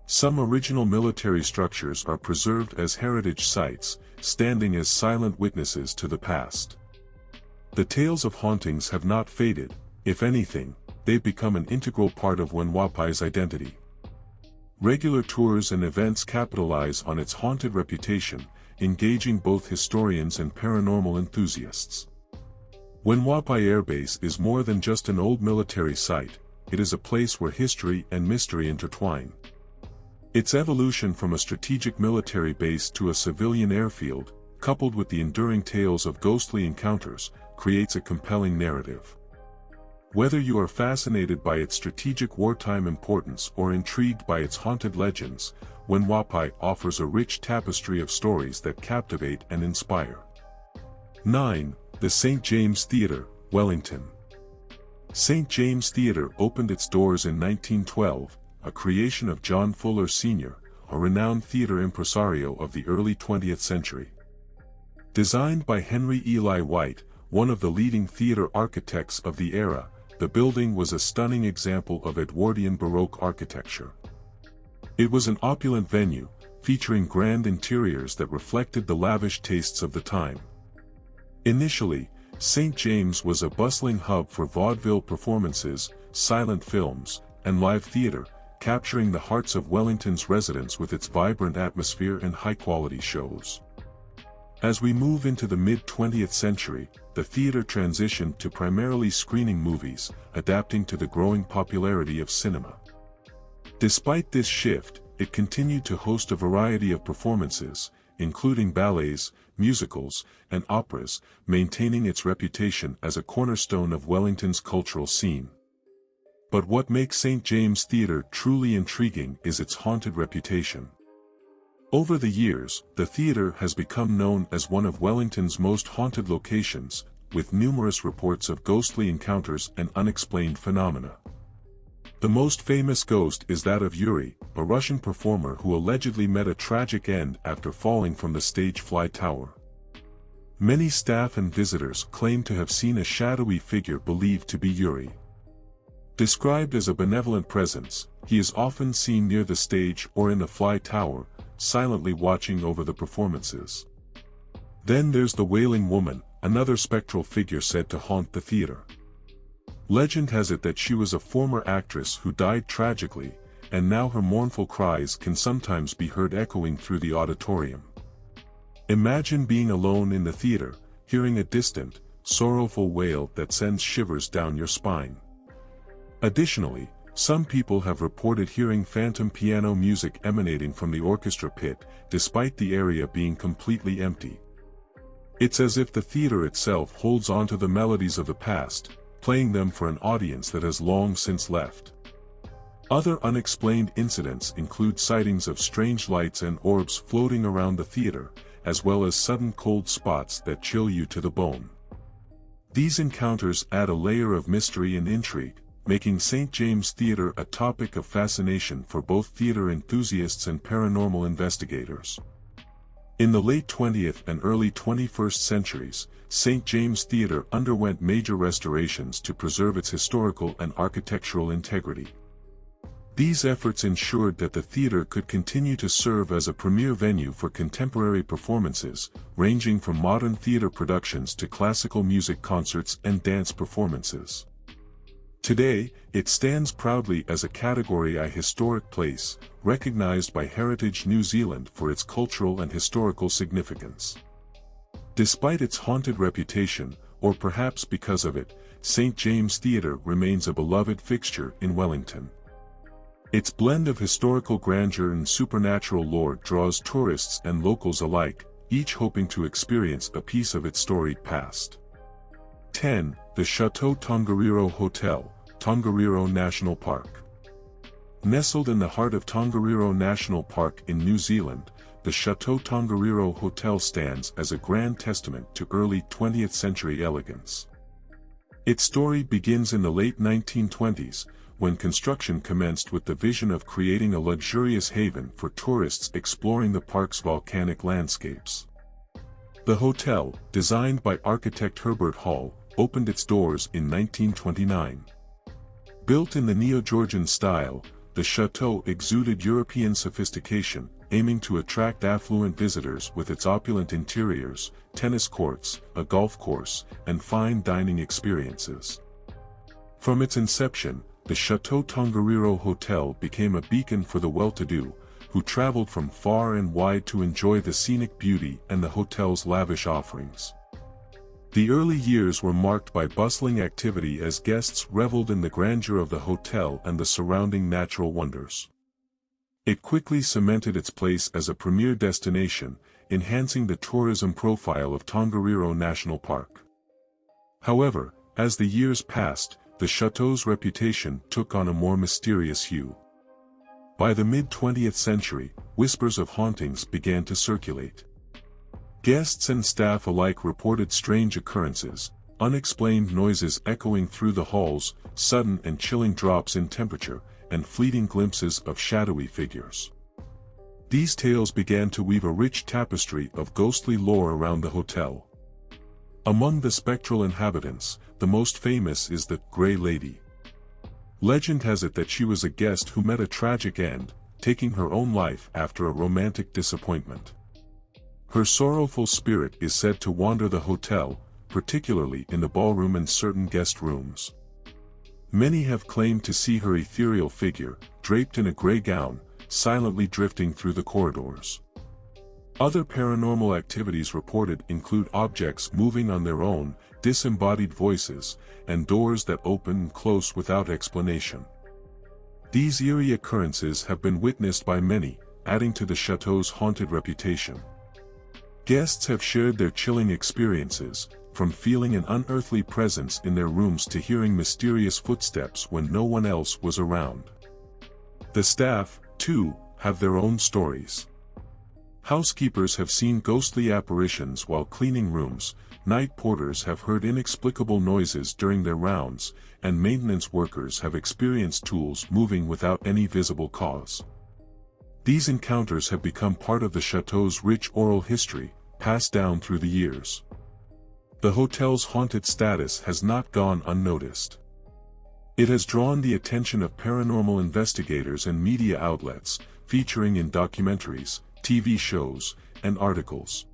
Some original military structures are preserved as heritage sites, standing as silent witnesses to the past. The tales of hauntings have not faded, if anything, they've become an integral part of Hunuap's identity. Regular tours and events capitalize on its haunted reputation, engaging both historians and paranormal enthusiasts. Hunuap Air Base is more than just an old military site, it is a place where history and mystery intertwine. Its evolution from a strategic military base to a civilian airfield, coupled with the enduring tales of ghostly encounters, creates a compelling narrative. Whether you are fascinated by its strategic wartime importance or intrigued by its haunted legends, Hunuap offers a rich tapestry of stories that captivate and inspire. 9. The St. James Theatre, Wellington. St. James Theatre opened its doors in 1912, a creation of John Fuller Sr., a renowned theatre impresario of the early 20th century. Designed by Henry Eli White, one of the leading theatre architects of the era, the building was a stunning example of Edwardian Baroque architecture. It was an opulent venue, featuring grand interiors that reflected the lavish tastes of the time. Initially, St. James was a bustling hub for vaudeville performances, silent films, and live theatre, capturing the hearts of Wellington's residents with its vibrant atmosphere and high-quality shows. As we move into the mid-20th century, the theatre transitioned to primarily screening movies, adapting to the growing popularity of cinema. Despite this shift, it continued to host a variety of performances, including ballets, musicals, and operas, maintaining its reputation as a cornerstone of Wellington's cultural scene. But what makes St. James Theatre truly intriguing is its haunted reputation. Over the years, the theatre has become known as one of Wellington's most haunted locations, with numerous reports of ghostly encounters and unexplained phenomena. The most famous ghost is that of Yuri, a Russian performer who allegedly met a tragic end after falling from the stage fly tower. Many staff and visitors claim to have seen a shadowy figure believed to be Yuri. Described as a benevolent presence, he is often seen near the stage or in the fly tower, silently watching over the performances. Then there's the Wailing Woman, another spectral figure said to haunt the theatre. Legend has it that she was a former actress who died tragically, and now her mournful cries can sometimes be heard echoing through the auditorium. Imagine being alone in the theatre, hearing a distant, sorrowful wail that sends shivers down your spine. Additionally, some people have reported hearing phantom piano music emanating from the orchestra pit, despite the area being completely empty. It's as if the theatre itself holds onto the melodies of the past, playing them for an audience that has long since left. Other unexplained incidents include sightings of strange lights and orbs floating around the theatre, as well as sudden cold spots that chill you to the bone. These encounters add a layer of mystery and intrigue, making St. James Theatre a topic of fascination for both theatre enthusiasts and paranormal investigators. In the late 20th and early 21st centuries, St. James Theatre underwent major restorations to preserve its historical and architectural integrity. These efforts ensured that the theatre could continue to serve as a premier venue for contemporary performances, ranging from modern theatre productions to classical music concerts and dance performances. Today, it stands proudly as a Category I historic place, recognized by Heritage New Zealand for its cultural and historical significance. Despite its haunted reputation, or perhaps because of it, St. James Theatre remains a beloved fixture in Wellington. Its blend of historical grandeur and supernatural lore draws tourists and locals alike, each hoping to experience a piece of its storied past. 10. The Chateau Tongariro Hotel, Tongariro National Park. Nestled in the heart of Tongariro National Park in New Zealand, the Chateau Tongariro Hotel stands as a grand testament to early 20th century elegance. Its story begins in the late 1920s, when construction commenced with the vision of creating a luxurious haven for tourists exploring the park's volcanic landscapes. The hotel, designed by architect Herbert Hall, opened its doors in 1929. Built in the Neo-Georgian style, the chateau exuded European sophistication, aiming to attract affluent visitors with its opulent interiors, tennis courts, a golf course, and fine dining experiences. From its inception, the Chateau Tongariro Hotel became a beacon for the well-to-do, who traveled from far and wide to enjoy the scenic beauty and the hotel's lavish offerings. The early years were marked by bustling activity as guests reveled in the grandeur of the hotel and the surrounding natural wonders. It quickly cemented its place as a premier destination, enhancing the tourism profile of Tongariro National Park. However, as the years passed, the chateau's reputation took on a more mysterious hue. By the mid-20th century, whispers of hauntings began to circulate. Guests and staff alike reported strange occurrences, unexplained noises echoing through the halls, sudden and chilling drops in temperature, and fleeting glimpses of shadowy figures. These tales began to weave a rich tapestry of ghostly lore around the hotel. Among the spectral inhabitants, the most famous is the Grey Lady. Legend has it that she was a guest who met a tragic end, taking her own life after a romantic disappointment. Her sorrowful spirit is said to wander the hotel, particularly in the ballroom and certain guest rooms. Many have claimed to see her ethereal figure, draped in a grey gown, silently drifting through the corridors. Other paranormal activities reported include objects moving on their own, disembodied voices, and doors that open and close without explanation. These eerie occurrences have been witnessed by many, adding to the chateau's haunted reputation. Guests have shared their chilling experiences, from feeling an unearthly presence in their rooms to hearing mysterious footsteps when no one else was around. The staff, too, have their own stories. Housekeepers have seen ghostly apparitions while cleaning rooms, night porters have heard inexplicable noises during their rounds, and maintenance workers have experienced tools moving without any visible cause. These encounters have become part of the chateau's rich oral history, passed down through the years. The hotel's haunted status has not gone unnoticed. It has drawn the attention of paranormal investigators and media outlets, featuring in documentaries, TV shows, and articles.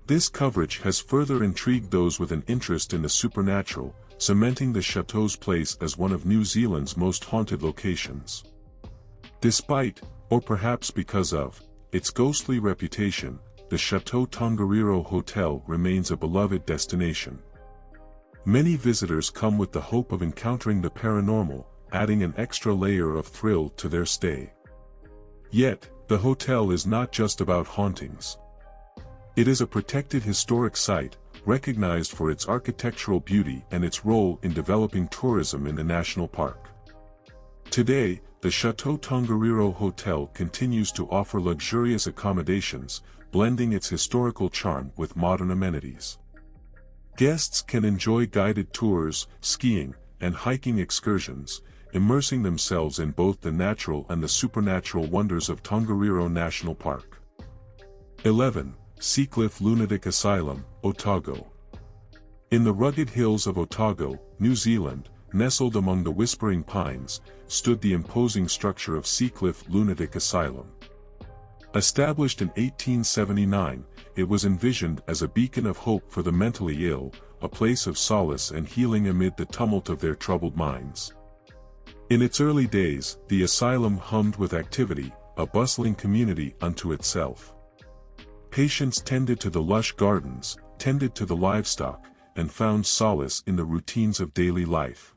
This coverage has further intrigued those with an interest in the supernatural, cementing the chateau's place as one of New Zealand's most haunted locations. Despite, or perhaps because of, its ghostly reputation, the Chateau Tongariro Hotel remains a beloved destination. Many visitors come with the hope of encountering the paranormal, adding an extra layer of thrill to their stay. Yet, the hotel is not just about hauntings. It is a protected historic site, recognized for its architectural beauty and its role in developing tourism in the national park. Today, the Chateau Tongariro Hotel continues to offer luxurious accommodations, blending its historical charm with modern amenities. Guests can enjoy guided tours, skiing, and hiking excursions, immersing themselves in both the natural and the supernatural wonders of Tongariro National Park. 11. Seacliff Lunatic Asylum, Otago. In the rugged hills of Otago, New Zealand, nestled among the whispering pines, stood the imposing structure of Seacliff Lunatic Asylum. Established in 1879, it was envisioned as a beacon of hope for the mentally ill, a place of solace and healing amid the tumult of their troubled minds. In its early days, the asylum hummed with activity, a bustling community unto itself. Patients tended to the lush gardens, tended to the livestock, and found solace in the routines of daily life.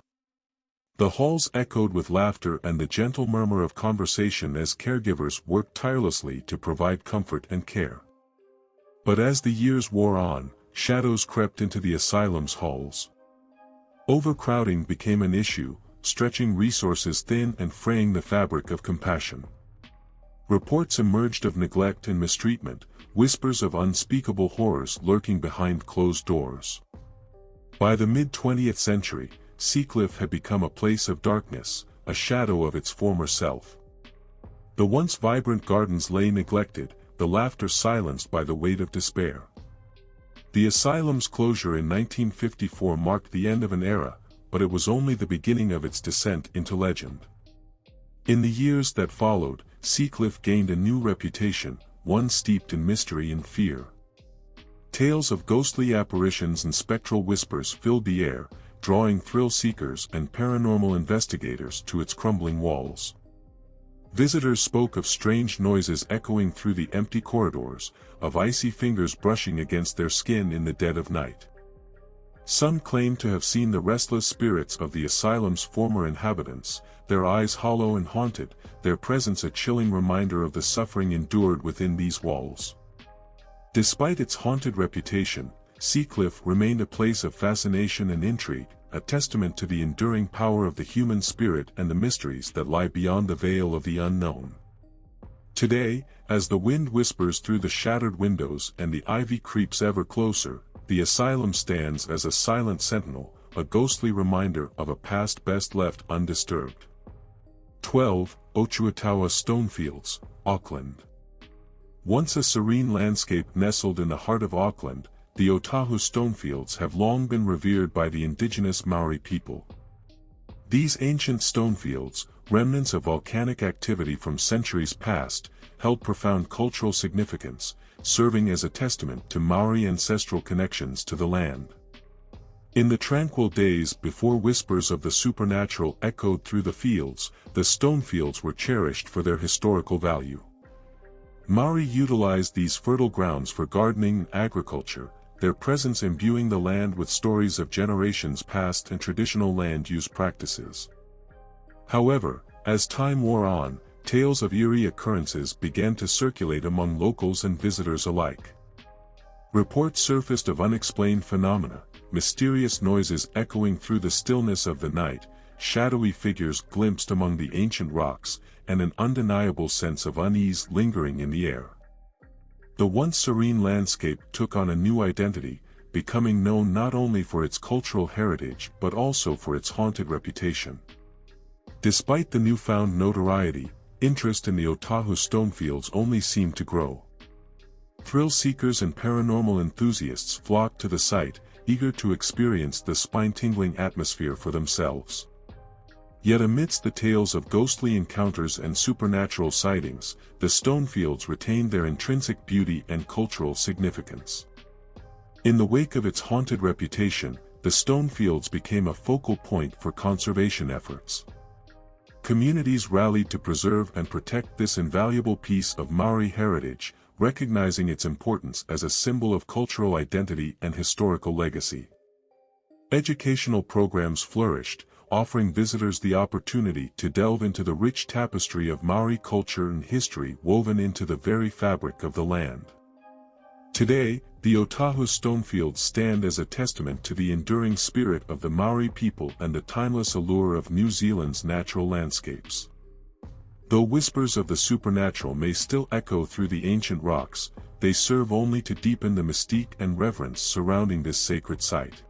The halls echoed with laughter and the gentle murmur of conversation as caregivers worked tirelessly to provide comfort and care. But as the years wore on, shadows crept into the asylum's halls. Overcrowding became an issue, stretching resources thin and fraying the fabric of compassion. Reports emerged of neglect and mistreatment, whispers of unspeakable horrors lurking behind closed doors. By the mid-20th century, Seacliff had become a place of darkness, a shadow of its former self. The once vibrant gardens lay neglected, the laughter silenced by the weight of despair. The asylum's closure in 1954 marked the end of an era, but it was only the beginning of its descent into legend. In the years that followed, Seacliff gained a new reputation, one steeped in mystery and fear. Tales of ghostly apparitions and spectral whispers filled the air, drawing thrill seekers and paranormal investigators to its crumbling walls. Visitors spoke of strange noises echoing through the empty corridors, of icy fingers brushing against their skin in the dead of night. Some claimed to have seen the restless spirits of the asylum's former inhabitants, their eyes hollow and haunted, their presence a chilling reminder of the suffering endured within these walls. Despite its haunted reputation, Seacliff remained a place of fascination and intrigue, a testament to the enduring power of the human spirit and the mysteries that lie beyond the veil of the unknown. Today, as the wind whispers through the shattered windows and the ivy creeps ever closer, the asylum stands as a silent sentinel, a ghostly reminder of a past best left undisturbed. 12. Otuataua Stonefields, Auckland. Once a serene landscape nestled in the heart of Auckland, the Otahu stonefields have long been revered by the indigenous Maori people. These ancient stonefields, remnants of volcanic activity from centuries past, held profound cultural significance, serving as a testament to Maori ancestral connections to the land. In the tranquil days before whispers of the supernatural echoed through the fields, the stonefields were cherished for their historical value. Maori utilized these fertile grounds for gardening and agriculture, their presence imbuing the land with stories of generations past and traditional land use practices. However, as time wore on, tales of eerie occurrences began to circulate among locals and visitors alike. Reports surfaced of unexplained phenomena, mysterious noises echoing through the stillness of the night, shadowy figures glimpsed among the ancient rocks, and an undeniable sense of unease lingering in the air. The once serene landscape took on a new identity, becoming known not only for its cultural heritage but also for its haunted reputation. Despite the newfound notoriety, interest in the Otahu stonefields only seemed to grow. Thrill seekers and paranormal enthusiasts flocked to the site, eager to experience the spine-tingling atmosphere for themselves. Yet amidst the tales of ghostly encounters and supernatural sightings, the stonefields retained their intrinsic beauty and cultural significance. In the wake of its haunted reputation, the stonefields became a focal point for conservation efforts. Communities rallied to preserve and protect this invaluable piece of Maori heritage, recognizing its importance as a symbol of cultural identity and historical legacy. Educational programs flourished, offering visitors the opportunity to delve into the rich tapestry of Maori culture and history woven into the very fabric of the land. Today, the Otahu stonefields stand as a testament to the enduring spirit of the Maori people and the timeless allure of New Zealand's natural landscapes. Though whispers of the supernatural may still echo through the ancient rocks, they serve only to deepen the mystique and reverence surrounding this sacred site.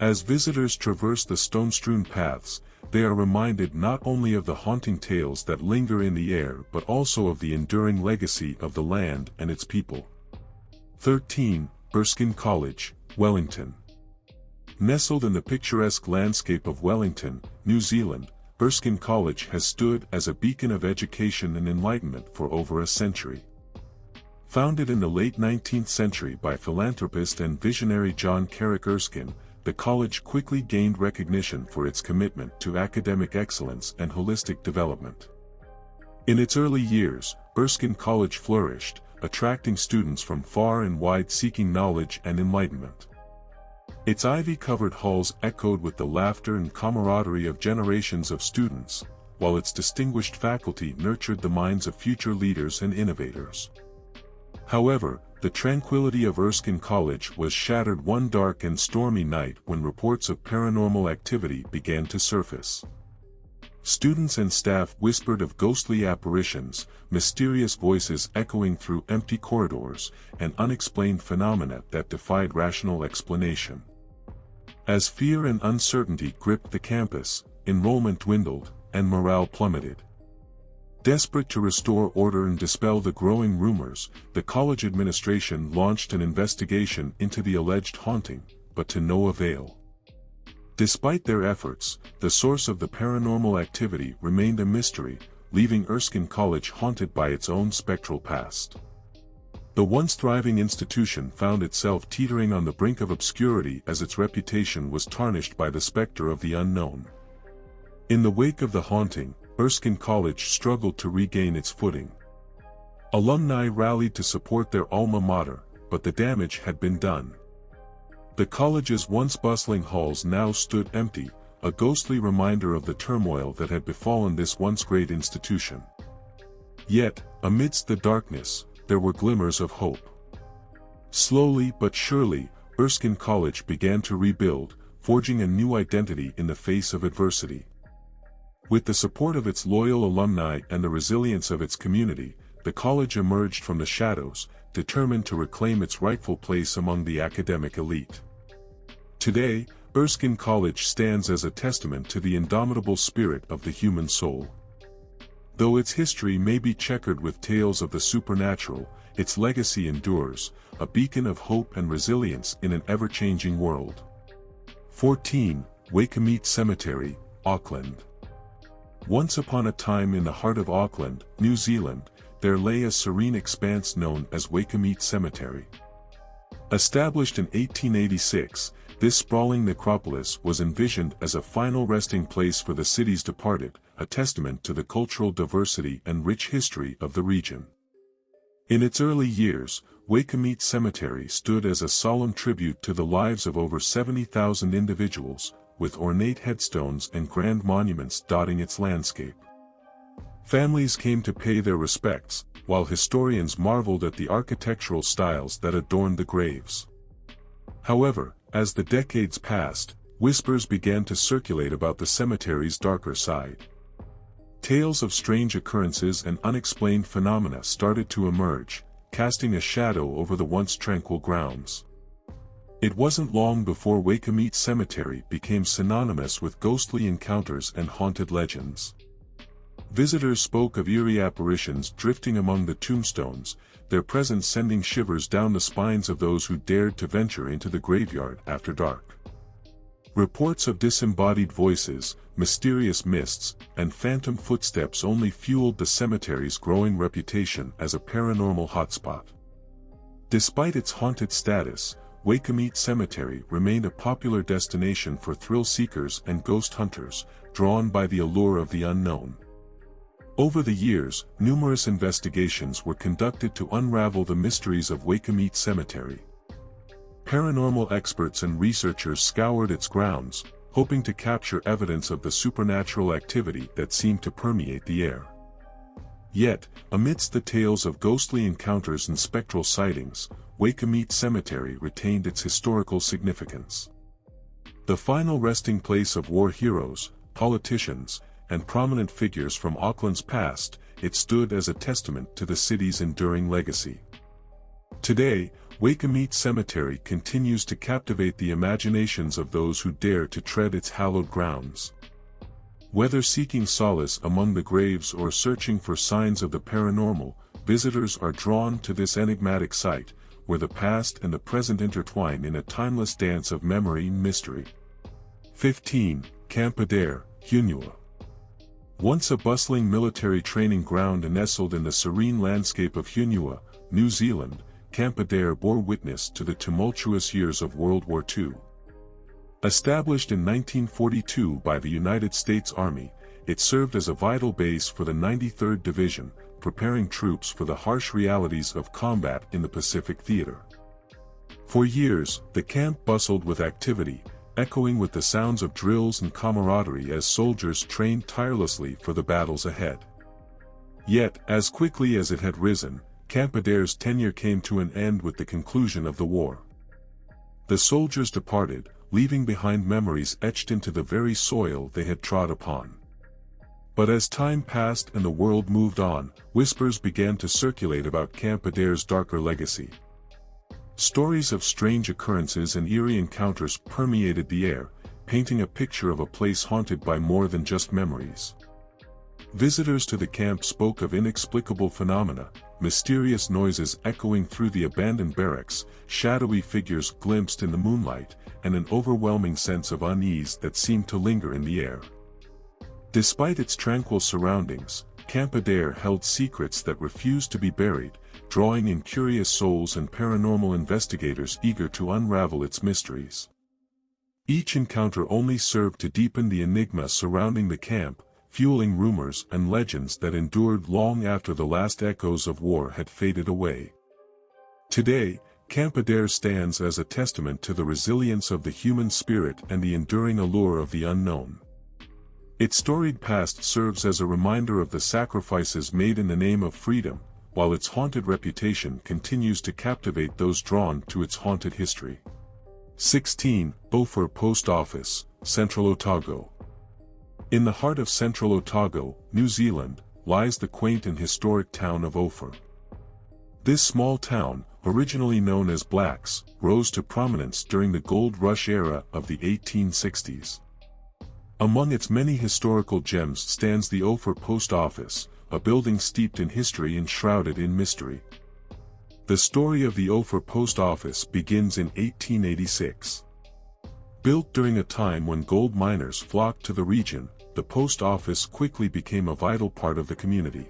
As visitors traverse the stone-strewn paths, they are reminded not only of the haunting tales that linger in the air but also of the enduring legacy of the land and its people. 13. Erskine College, Wellington. Nestled in the picturesque landscape of Wellington, New Zealand, Erskine College has stood as a beacon of education and enlightenment for over a century. Founded in the late 19th century by philanthropist and visionary John Carrick Erskine, the college quickly gained recognition for its commitment to academic excellence and holistic development. In its early years, Erskine College flourished, attracting students from far and wide seeking knowledge and enlightenment. Its ivy-covered halls echoed with the laughter and camaraderie of generations of students, while its distinguished faculty nurtured the minds of future leaders and innovators. However, the tranquility of Erskine College was shattered one dark and stormy night when reports of paranormal activity began to surface. Students and staff whispered of ghostly apparitions, mysterious voices echoing through empty corridors, and unexplained phenomena that defied rational explanation. As fear and uncertainty gripped the campus, enrollment dwindled, and morale plummeted. Desperate to restore order and dispel the growing rumors, the college administration launched an investigation into the alleged haunting, but to no avail. Despite their efforts, the source of the paranormal activity remained a mystery, leaving Erskine College haunted by its own spectral past. The once thriving institution found itself teetering on the brink of obscurity as its reputation was tarnished by the specter of the unknown. In the wake of the haunting, Erskine College struggled to regain its footing. Alumni rallied to support their alma mater, but the damage had been done. The college's once bustling halls now stood empty, a ghostly reminder of the turmoil that had befallen this once great institution. Yet, amidst the darkness, there were glimmers of hope. Slowly but surely, Erskine College began to rebuild, forging a new identity in the face of adversity. With the support of its loyal alumni and the resilience of its community, the college emerged from the shadows, determined to reclaim its rightful place among the academic elite. Today, Erskine College stands as a testament to the indomitable spirit of the human soul. Though its history may be checkered with tales of the supernatural, its legacy endures, a beacon of hope and resilience in an ever-changing world. 14. Waikumete Cemetery, Auckland. Once upon a time in the heart of Auckland, New Zealand, there lay a serene expanse known as Waikumete Cemetery. Established in 1886, this sprawling necropolis was envisioned as a final resting place for the city's departed, a testament to the cultural diversity and rich history of the region. In its early years, Waikumete Cemetery stood as a solemn tribute to the lives of over 70,000 individuals, with ornate headstones and grand monuments dotting its landscape. Families came to pay their respects, while historians marveled at the architectural styles that adorned the graves. However, as the decades passed, whispers began to circulate about the cemetery's darker side. Tales of strange occurrences and unexplained phenomena started to emerge, casting a shadow over the once tranquil grounds. It wasn't long before Waikumete Cemetery became synonymous with ghostly encounters and haunted legends. Visitors spoke of eerie apparitions drifting among the tombstones, their presence sending shivers down the spines of those who dared to venture into the graveyard after dark. Reports of disembodied voices, mysterious mists, and phantom footsteps only fueled the cemetery's growing reputation as a paranormal hotspot. Despite its haunted status, Waikumete Cemetery remained a popular destination for thrill-seekers and ghost hunters, drawn by the allure of the unknown. Over the years, numerous investigations were conducted to unravel the mysteries of Waikumete Cemetery. Paranormal experts and researchers scoured its grounds, hoping to capture evidence of the supernatural activity that seemed to permeate the air. Yet, amidst the tales of ghostly encounters and spectral sightings, Waikumete Cemetery retained its historical significance. The final resting place of war heroes, politicians, and prominent figures from Auckland's past, it stood as a testament to the city's enduring legacy. Today, Waikumete Cemetery continues to captivate the imaginations of those who dare to tread its hallowed grounds. Whether seeking solace among the graves or searching for signs of the paranormal, visitors are drawn to this enigmatic site, where the past and the present intertwine in a timeless dance of memory and mystery. 15. Camp Adair, Hunuap. Once a bustling military training ground and nestled in the serene landscape of Hunuap, New Zealand, Camp Adair bore witness to the tumultuous years of World War II. Established in 1942 by the United States Army, it served as a vital base for the 93rd Division, preparing troops for the harsh realities of combat in the Pacific Theater. For years, the camp bustled with activity, echoing with the sounds of drills and camaraderie as soldiers trained tirelessly for the battles ahead. Yet, as quickly as it had risen, Camp Adair's tenure came to an end with the conclusion of the war. The soldiers departed, leaving behind memories etched into the very soil they had trod upon. But as time passed and the world moved on, whispers began to circulate about Camp Adair's darker legacy. Stories of strange occurrences and eerie encounters permeated the air, painting a picture of a place haunted by more than just memories. Visitors to the camp spoke of inexplicable phenomena, mysterious noises echoing through the abandoned barracks, shadowy figures glimpsed in the moonlight, and an overwhelming sense of unease that seemed to linger in the air. Despite its tranquil surroundings, Camp Adair held secrets that refused to be buried, drawing in curious souls and paranormal investigators eager to unravel its mysteries. Each encounter only served to deepen the enigma surrounding the camp, fueling rumors and legends that endured long after the last echoes of war had faded away. Today, Camp Adair stands as a testament to the resilience of the human spirit and the enduring allure of the unknown. Its storied past serves as a reminder of the sacrifices made in the name of freedom, while its haunted reputation continues to captivate those drawn to its haunted history. 16. Ophir Post Office, Central Otago. In the heart of central Otago, New Zealand, lies the quaint and historic town of Ophir. This small town, originally known as Blacks, rose to prominence during the gold rush era of the 1860s. Among its many historical gems stands the Ophir Post Office, a building steeped in history and shrouded in mystery. The story of the Ophir Post Office begins in 1886. Built during a time when gold miners flocked to the region, the post office quickly became a vital part of the community.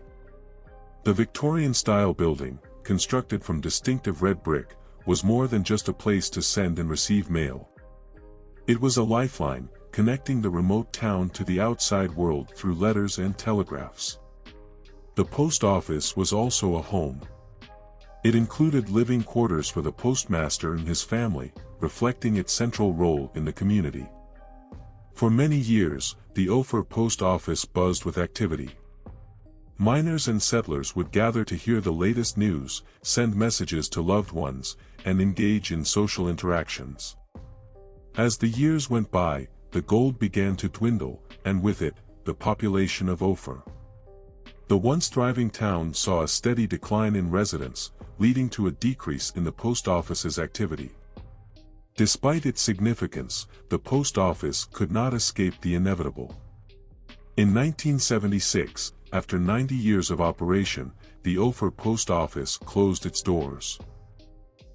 The Victorian-style building, constructed from distinctive red brick, was more than just a place to send and receive mail. It was a lifeline, connecting the remote town to the outside world through letters and telegraphs. The post office was also a home. It included living quarters for the postmaster and his family, reflecting its central role in the community. For many years, the Ophir Post Office buzzed with activity. Miners and settlers would gather to hear the latest news, send messages to loved ones, and engage in social interactions. As the years went by, the gold began to dwindle, and with it, the population of Ophir. The once thriving town saw a steady decline in residents, leading to a decrease in the post office's activity. Despite its significance, the post office could not escape the inevitable. In 1976, after 90 years of operation, the Ophir Post Office closed its doors.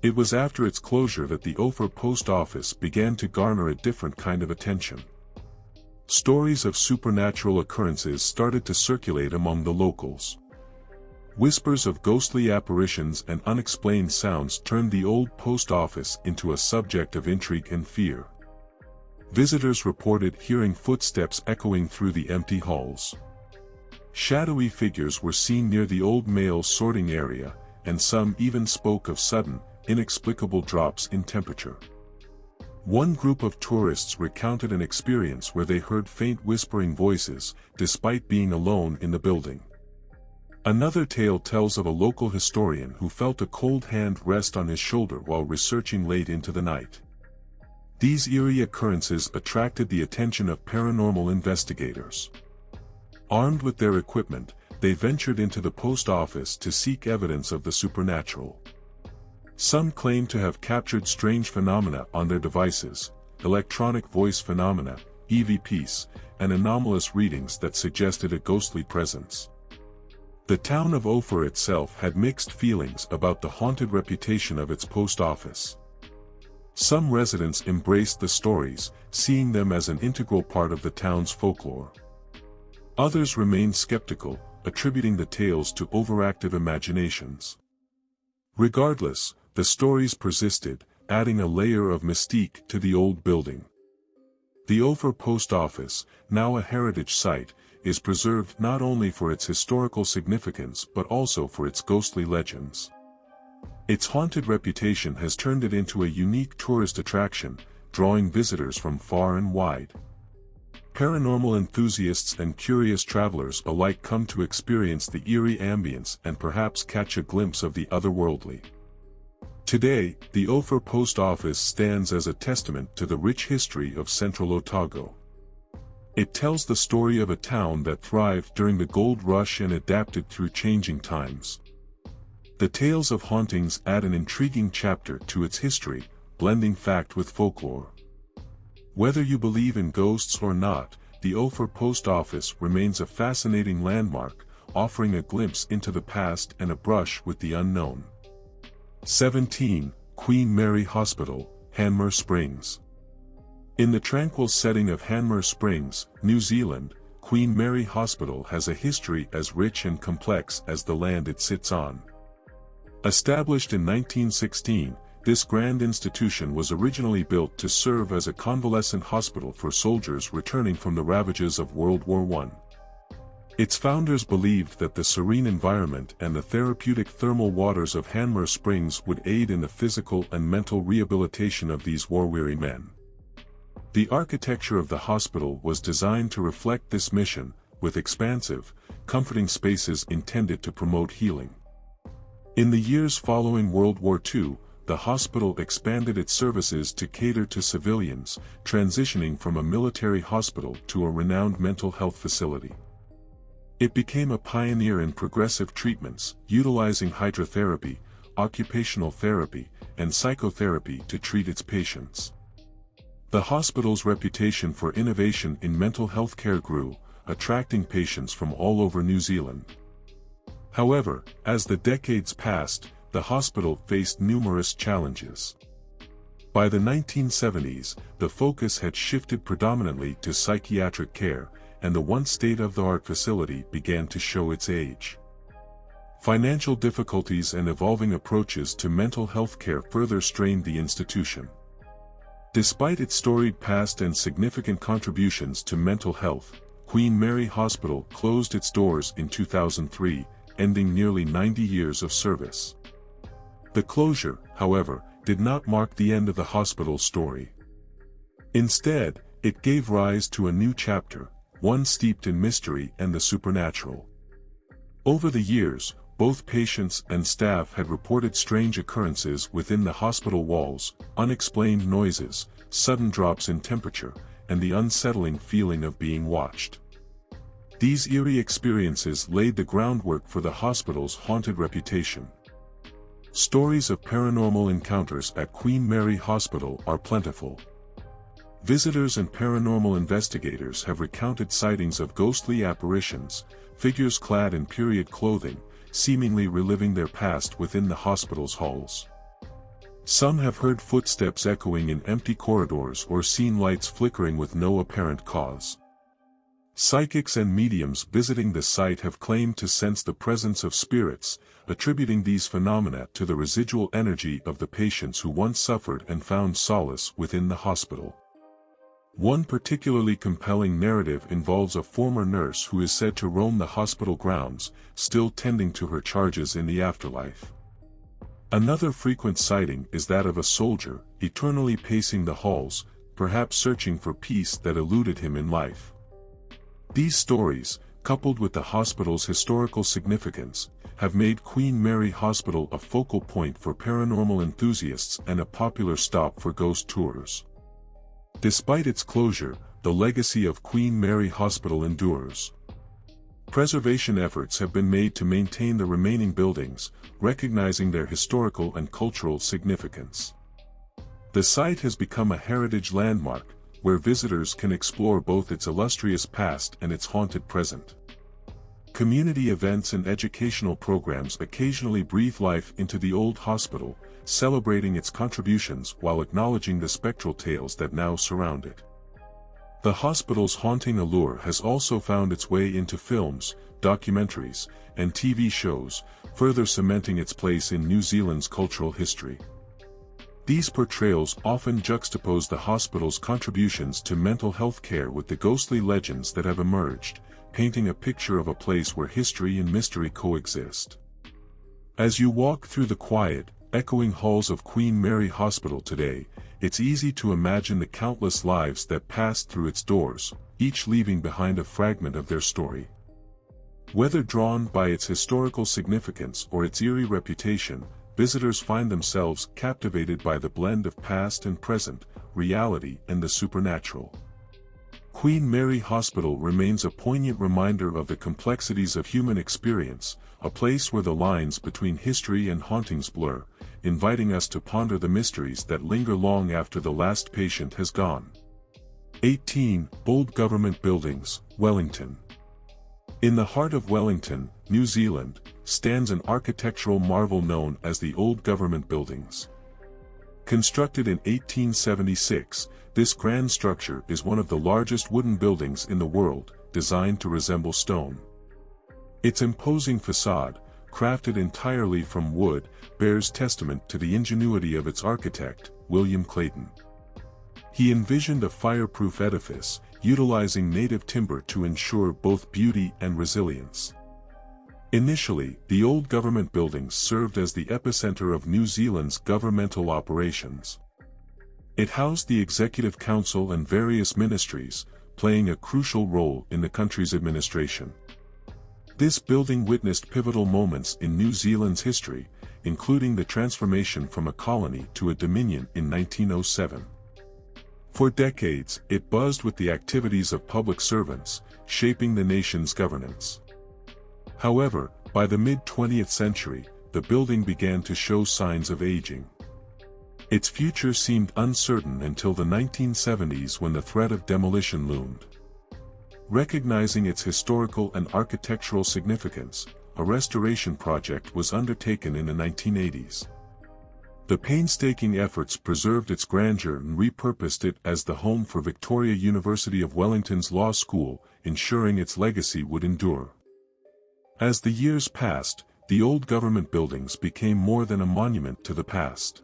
It was after its closure that the Ophir Post Office began to garner a different kind of attention. Stories of supernatural occurrences started to circulate among the locals. Whispers of ghostly apparitions and unexplained sounds turned the old post office into a subject of intrigue and fear. Visitors reported hearing footsteps echoing through the empty halls. Shadowy figures were seen near the old mail sorting area, and some even spoke of sudden, inexplicable drops in temperature. One group of tourists recounted an experience where they heard faint whispering voices, despite being alone in the building. Another tale tells of a local historian who felt a cold hand rest on his shoulder while researching late into the night. These eerie occurrences attracted the attention of paranormal investigators. Armed with their equipment, they ventured into the post office to seek evidence of the supernatural. Some claimed to have captured strange phenomena on their devices, electronic voice phenomena, EVPs, and anomalous readings that suggested a ghostly presence. The town of Ophir itself had mixed feelings about the haunted reputation of its post office. Some residents embraced the stories, seeing them as an integral part of the town's folklore. Others remained skeptical, attributing the tales to overactive imaginations. Regardless, the stories persisted, adding a layer of mystique to the old building. The Ophir Post Office, now a heritage site, is preserved not only for its historical significance but also for its ghostly legends. Its haunted reputation has turned it into a unique tourist attraction, drawing visitors from far and wide. Paranormal enthusiasts and curious travelers alike come to experience the eerie ambience and perhaps catch a glimpse of the otherworldly. Today, the Ophir Post Office stands as a testament to the rich history of Central Otago. It tells the story of a town that thrived during the gold rush and adapted through changing times. The tales of hauntings add an intriguing chapter to its history, blending fact with folklore. Whether you believe in ghosts or not, the Ophir Post Office remains a fascinating landmark, offering a glimpse into the past and a brush with the unknown. 17. Queen Mary Hospital, Hanmer Springs. In the tranquil setting of Hanmer Springs, New Zealand, Queen Mary Hospital has a history as rich and complex as the land it sits on. Established in 1916, this grand institution was originally built to serve as a convalescent hospital for soldiers returning from the ravages of World War I. Its founders believed that the serene environment and the therapeutic thermal waters of Hanmer Springs would aid in the physical and mental rehabilitation of these war-weary men. The architecture of the hospital was designed to reflect this mission, with expansive, comforting spaces intended to promote healing. In the years following World War II, the hospital expanded its services to cater to civilians, transitioning from a military hospital to a renowned mental health facility. It became a pioneer in progressive treatments, utilizing hydrotherapy, occupational therapy, and psychotherapy to treat its patients. The hospital's reputation for innovation in mental health care grew, attracting patients from all over New Zealand. However, as the decades passed, the hospital faced numerous challenges. By the 1970s, the focus had shifted predominantly to psychiatric care, and the once state-of-the-art facility began to show its age. Financial difficulties and evolving approaches to mental health care further strained the institution. Despite its storied past and significant contributions to mental health, Queen Mary Hospital closed its doors in 2003, ending nearly 90 years of service. The closure, however, did not mark the end of the hospital's story. Instead, it gave rise to a new chapter, one steeped in mystery and the supernatural. Over the years, both patients and staff had reported strange occurrences within the hospital walls, unexplained noises, sudden drops in temperature, and the unsettling feeling of being watched. These eerie experiences laid the groundwork for the hospital's haunted reputation. Stories of paranormal encounters at Queen Mary Hospital are plentiful. Visitors and paranormal investigators have recounted sightings of ghostly apparitions, figures clad in period clothing, seemingly reliving their past within the hospital's halls. Some have heard footsteps echoing in empty corridors or seen lights flickering with no apparent cause. Psychics and mediums visiting the site have claimed to sense the presence of spirits, attributing these phenomena to the residual energy of the patients who once suffered and found solace within the hospital. One particularly compelling narrative involves a former nurse who is said to roam the hospital grounds, still tending to her charges in the afterlife. Another frequent sighting is that of a soldier, eternally pacing the halls, perhaps searching for peace that eluded him in life. These stories, coupled with the hospital's historical significance, have made Queen Mary Hospital a focal point for paranormal enthusiasts and a popular stop for ghost tours. Despite its closure, the legacy of Queen Mary Hospital endures. Preservation efforts have been made to maintain the remaining buildings, recognizing their historical and cultural significance. The site has become a heritage landmark, where visitors can explore both its illustrious past and its haunted present. Community events and educational programs occasionally breathe life into the old hospital, celebrating its contributions while acknowledging the spectral tales that now surround it. The hospital's haunting allure has also found its way into films, documentaries, and TV shows, further cementing its place in New Zealand's cultural history. These portrayals often juxtapose the hospital's contributions to mental health care with the ghostly legends that have emerged, painting a picture of a place where history and mystery coexist. As you walk through the quiet, echoing halls of Queen Mary Hospital today, it's easy to imagine the countless lives that passed through its doors, each leaving behind a fragment of their story. Whether drawn by its historical significance or its eerie reputation, visitors find themselves captivated by the blend of past and present, reality and the supernatural. Queen Mary Hospital remains a poignant reminder of the complexities of human experience, a place where the lines between history and hauntings blur, inviting us to ponder the mysteries that linger long after the last patient has gone. 18. Old Government Buildings, Wellington. In the heart of Wellington, New Zealand, stands an architectural marvel known as the Old Government Buildings. Constructed in 1876, this grand structure is one of the largest wooden buildings in the world, designed to resemble stone. Its imposing facade, crafted entirely from wood, bears testament to the ingenuity of its architect, William Clayton. He envisioned a fireproof edifice, utilizing native timber to ensure both beauty and resilience. Initially, the old government buildings served as the epicenter of New Zealand's governmental operations. It housed the Executive Council and various ministries, playing a crucial role in the country's administration. This building witnessed pivotal moments in New Zealand's history, including the transformation from a colony to a dominion in 1907. For decades, it buzzed with the activities of public servants, shaping the nation's governance. However, by the mid-20th century, the building began to show signs of aging. Its future seemed uncertain until the 1970s when the threat of demolition loomed. Recognizing its historical and architectural significance, a restoration project was undertaken in the 1980s. The painstaking efforts preserved its grandeur and repurposed it as the home for Victoria University of Wellington's Law School, ensuring its legacy would endure. As the years passed, the old government buildings became more than a monument to the past.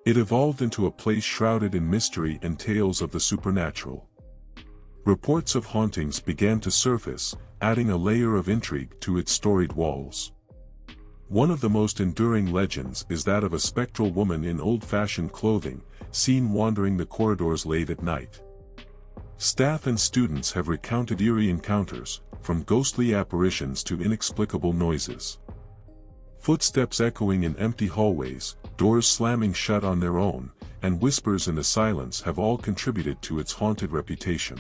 It evolved into a place shrouded in mystery and tales of the supernatural. Reports of hauntings began to surface, adding a layer of intrigue to its storied walls. One of the most enduring legends is that of a spectral woman in old-fashioned clothing, seen wandering the corridors late at night. Staff and students have recounted eerie encounters, from ghostly apparitions to inexplicable noises. Footsteps echoing in empty hallways, doors slamming shut on their own, and whispers in the silence have all contributed to its haunted reputation.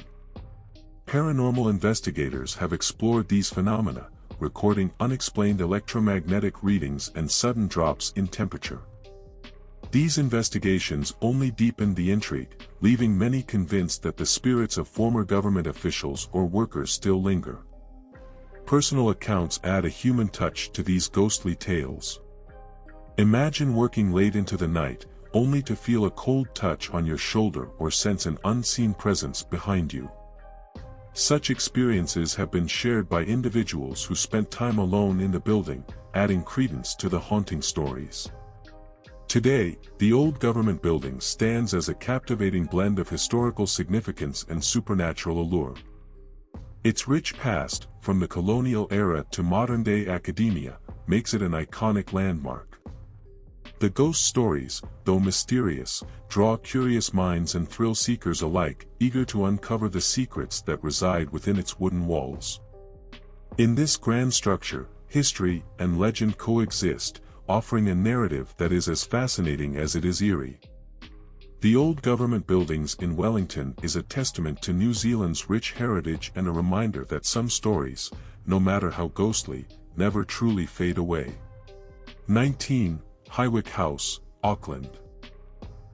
Paranormal investigators have explored these phenomena, recording unexplained electromagnetic readings and sudden drops in temperature. These investigations only deepened the intrigue, leaving many convinced that the spirits of former government officials or workers still linger. Personal accounts add a human touch to these ghostly tales. Imagine working late into the night, only to feel a cold touch on your shoulder or sense an unseen presence behind you. Such experiences have been shared by individuals who spent time alone in the building, adding credence to the haunting stories. Today, the old government building stands as a captivating blend of historical significance and supernatural allure. Its rich past, from the colonial era to modern-day academia, makes it an iconic landmark. The ghost stories, though mysterious, draw curious minds and thrill seekers alike, eager to uncover the secrets that reside within its wooden walls. In this grand structure, history and legend coexist, offering a narrative that is as fascinating as it is eerie. The old government buildings in Wellington is a testament to New Zealand's rich heritage and a reminder that some stories, no matter how ghostly, never truly fade away. 19. Highwic House, Auckland.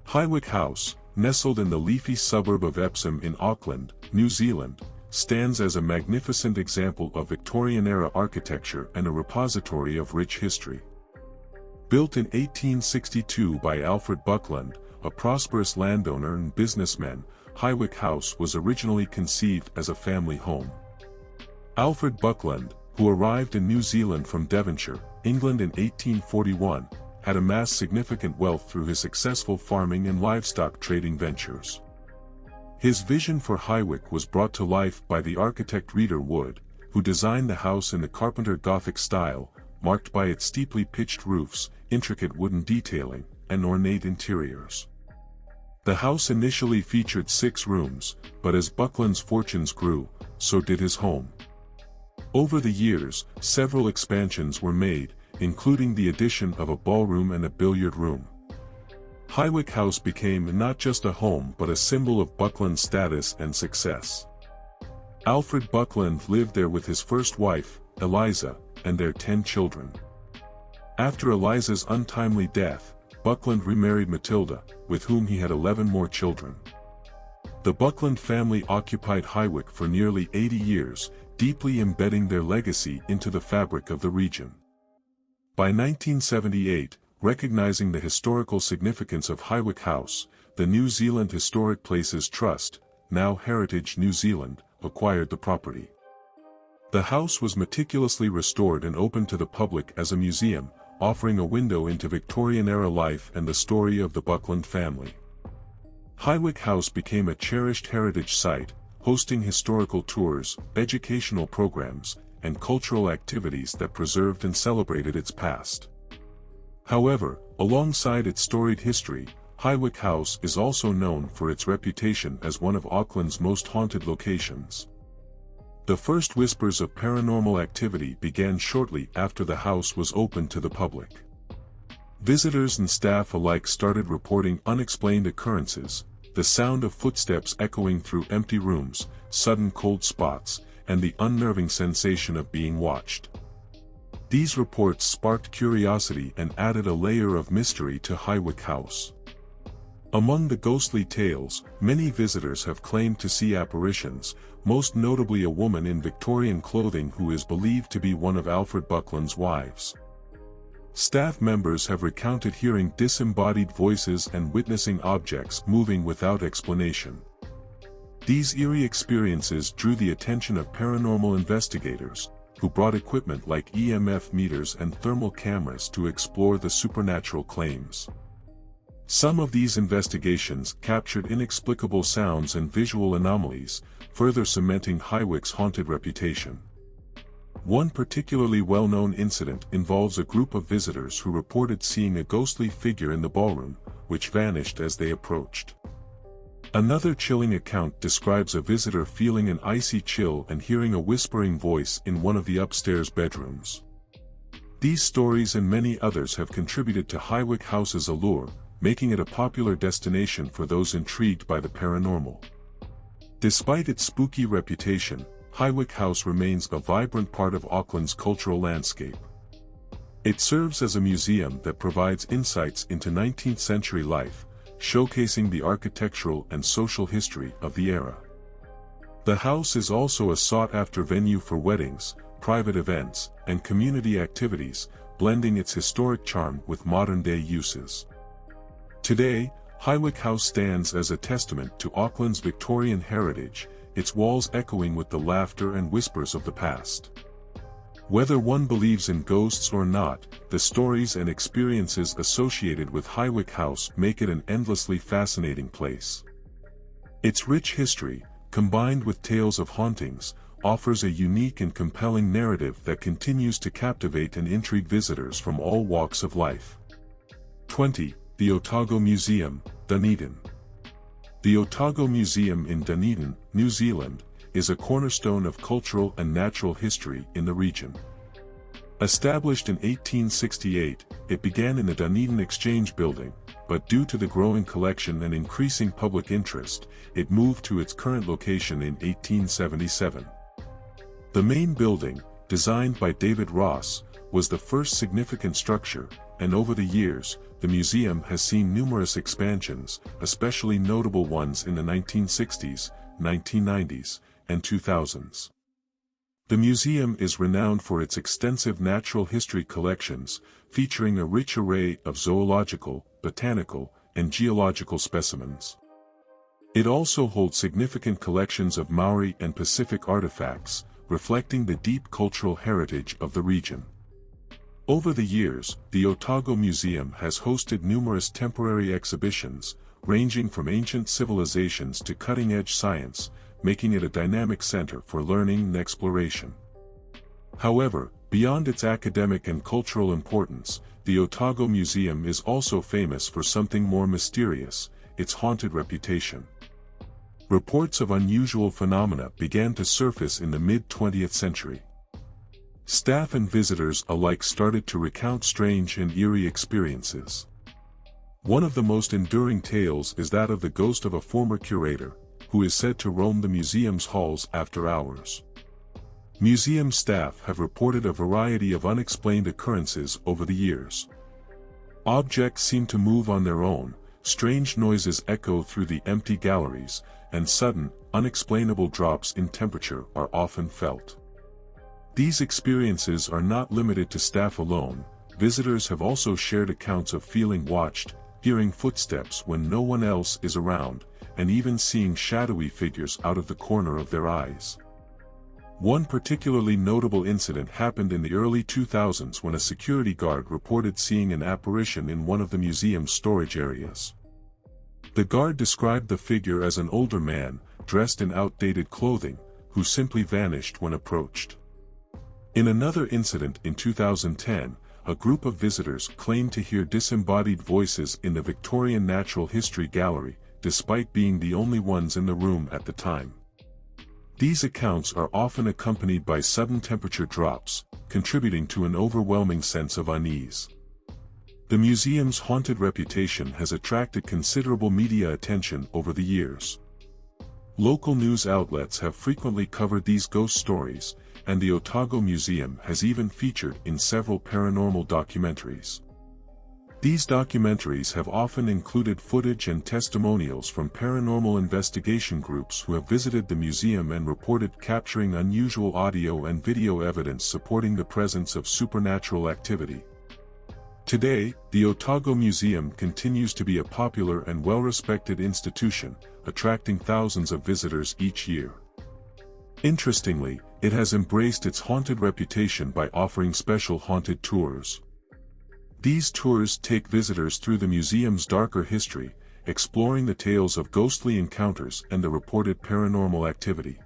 Highwic House, nestled in the leafy suburb of Epsom in Auckland, New Zealand, stands as a magnificent example of Victorian-era architecture and a repository of rich history. Built in 1862 by Alfred Buckland, a prosperous landowner and businessman, Highwic House was originally conceived as a family home. Alfred Buckland, who arrived in New Zealand from Devonshire, England in 1841, had amassed significant wealth through his successful farming and livestock trading ventures. His vision for Highwic was brought to life by the architect Reader Wood, who designed the house in the Carpenter Gothic style, marked by its steeply pitched roofs, intricate wooden detailing, and ornate interiors. The house initially featured 6 rooms, but as Buckland's fortunes grew, so did his home. Over the years, several expansions were made, including the addition of a ballroom and a billiard room. Highwic House became not just a home but a symbol of Buckland's status and success. Alfred Buckland lived there with his first wife, Eliza, and their 10 children. After Eliza's untimely death, Buckland remarried Matilda, with whom he had 11 more children. The Buckland family occupied Highwic for nearly 80 years, deeply embedding their legacy into the fabric of the region. By 1978, recognizing the historical significance of Highwic House, the New Zealand Historic Places Trust, now Heritage New Zealand, acquired the property. The house was meticulously restored and opened to the public as a museum, offering a window into Victorian-era life and the story of the Buckland family. Highwic House became a cherished heritage site, hosting historical tours, educational programs, and cultural activities that preserved and celebrated its past. However, alongside its storied history, Highwic House is also known for its reputation as one of Auckland's most haunted locations. The first whispers of paranormal activity began shortly after the house was opened to the public. Visitors and staff alike started reporting unexplained occurrences, the sound of footsteps echoing through empty rooms, sudden cold spots, and the unnerving sensation of being watched. These reports sparked curiosity and added a layer of mystery to Highwic House. Among the ghostly tales, many visitors have claimed to see apparitions, most notably a woman in Victorian clothing who is believed to be one of Alfred Buckland's wives. Staff members have recounted hearing disembodied voices and witnessing objects moving without explanation. These eerie experiences drew the attention of paranormal investigators, who brought equipment like EMF meters and thermal cameras to explore the supernatural claims. Some of these investigations captured inexplicable sounds and visual anomalies, further cementing Highwic's haunted reputation. One particularly well-known incident involves a group of visitors who reported seeing a ghostly figure in the ballroom, which vanished as they approached. Another chilling account describes a visitor feeling an icy chill and hearing a whispering voice in one of the upstairs bedrooms. These stories and many others have contributed to Highwic House's allure, making it a popular destination for those intrigued by the paranormal. Despite its spooky reputation, Highwic House remains a vibrant part of Auckland's cultural landscape. It serves as a museum that provides insights into 19th-century life, showcasing the architectural and social history of the era. The house is also a sought-after venue for weddings, private events, and community activities, blending its historic charm with modern-day uses. Today, Highwic House stands as a testament to Auckland's Victorian heritage, its walls echoing with the laughter and whispers of the past. Whether one believes in ghosts or not, the stories and experiences associated with Highwic House make it an endlessly fascinating place. Its rich history, combined with tales of hauntings, offers a unique and compelling narrative that continues to captivate and intrigue visitors from all walks of life. 20. The Otago Museum, Dunedin. The Otago Museum in Dunedin, New Zealand, is a cornerstone of cultural and natural history in the region. Established in 1868, it began in the Dunedin Exchange Building, but due to the growing collection and increasing public interest, it moved to its current location in 1877. The main building, designed by David Ross, was the first significant structure, and over the years, the museum has seen numerous expansions, especially notable ones in the 1960s, 1990s, and 2000s. The museum is renowned for its extensive natural history collections, featuring a rich array of zoological, botanical, and geological specimens. It also holds significant collections of Maori and Pacific artifacts, reflecting the deep cultural heritage of the region. Over the years, the Otago Museum has hosted numerous temporary exhibitions, ranging from ancient civilizations to cutting-edge science, making it a dynamic center for learning and exploration. However, beyond its academic and cultural importance, the Otago Museum is also famous for something more mysterious: its haunted reputation. Reports of unusual phenomena began to surface in the mid-20th century. Staff and visitors alike started to recount strange and eerie experiences. One of the most enduring tales is that of the ghost of a former curator, who is said to roam the museum's halls after hours. Museum staff have reported a variety of unexplained occurrences over the years. Objects seem to move on their own, strange noises echo through the empty galleries, and sudden, unexplainable drops in temperature are often felt. These experiences are not limited to staff alone. Visitors have also shared accounts of feeling watched, hearing footsteps when no one else is around, and even seeing shadowy figures out of the corner of their eyes. One particularly notable incident happened in the early 2000s when a security guard reported seeing an apparition in one of the museum's storage areas. The guard described the figure as an older man, dressed in outdated clothing, who simply vanished when approached. In another incident in 2010, a group of visitors claimed to hear disembodied voices in the Victorian Natural History Gallery, despite being the only ones in the room at the time. These accounts are often accompanied by sudden temperature drops, contributing to an overwhelming sense of unease. The museum's haunted reputation has attracted considerable media attention over the years. Local news outlets have frequently covered these ghost stories, and the Otago Museum has even featured in several paranormal documentaries. These documentaries have often included footage and testimonials from paranormal investigation groups who have visited the museum and reported capturing unusual audio and video evidence supporting the presence of supernatural activity. Today, the Otago Museum continues to be a popular and well-respected institution, attracting thousands of visitors each year. Interestingly, it has embraced its haunted reputation by offering special haunted tours. These tours take visitors through the museum's darker history, exploring the tales of ghostly encounters and the reported paranormal activity.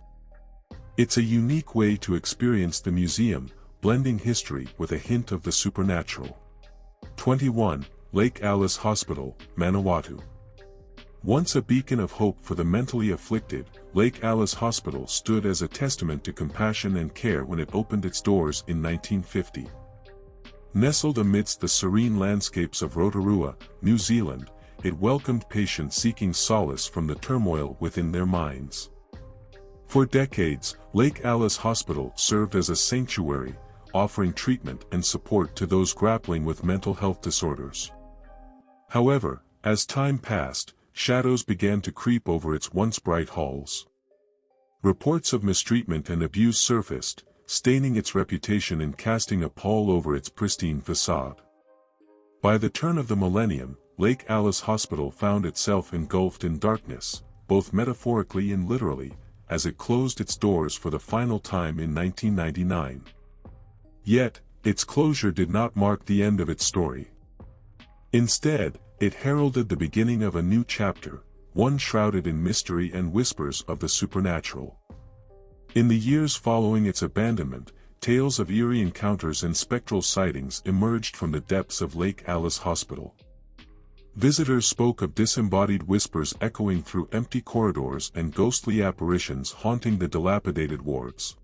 It's a unique way to experience the museum, blending history with a hint of the supernatural. 21. Lake Alice Hospital, Manawatu. Once a beacon of hope for the mentally afflicted, Lake Alice Hospital stood as a testament to compassion and care when it opened its doors in 1950. Nestled amidst the serene landscapes of Rotorua, New Zealand, it welcomed patients seeking solace from the turmoil within their minds. For decades, Lake Alice Hospital served as a sanctuary, offering treatment and support to those grappling with mental health disorders. However, as time passed, shadows began to creep over its once bright halls. Reports of mistreatment and abuse surfaced, staining its reputation and casting a pall over its pristine facade. By the turn of the millennium, Lake Alice Hospital found itself engulfed in darkness, both metaphorically and literally, as it closed its doors for the final time in 1999. Yet, its closure did not mark the end of its story. Instead, it heralded the beginning of a new chapter, one shrouded in mystery and whispers of the supernatural. In the years following its abandonment, tales of eerie encounters and spectral sightings emerged from the depths of Lake Alice Hospital. Visitors spoke of disembodied whispers echoing through empty corridors and ghostly apparitions haunting the dilapidated wards.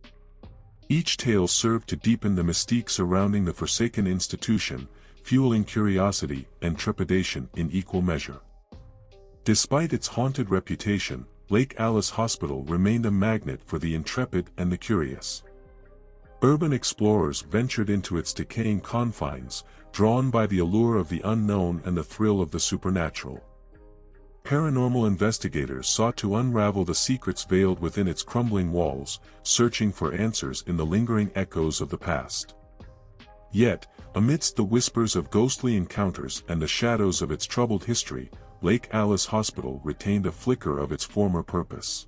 Each tale served to deepen the mystique surrounding the forsaken institution, fueling curiosity and trepidation in equal measure. Despite its haunted reputation, Lake Alice Hospital remained a magnet for the intrepid and the curious. Urban explorers ventured into its decaying confines, drawn by the allure of the unknown and the thrill of the supernatural. Paranormal investigators sought to unravel the secrets veiled within its crumbling walls, searching for answers in the lingering echoes of the past. Yet, amidst the whispers of ghostly encounters and the shadows of its troubled history, Lake Alice Hospital retained a flicker of its former purpose.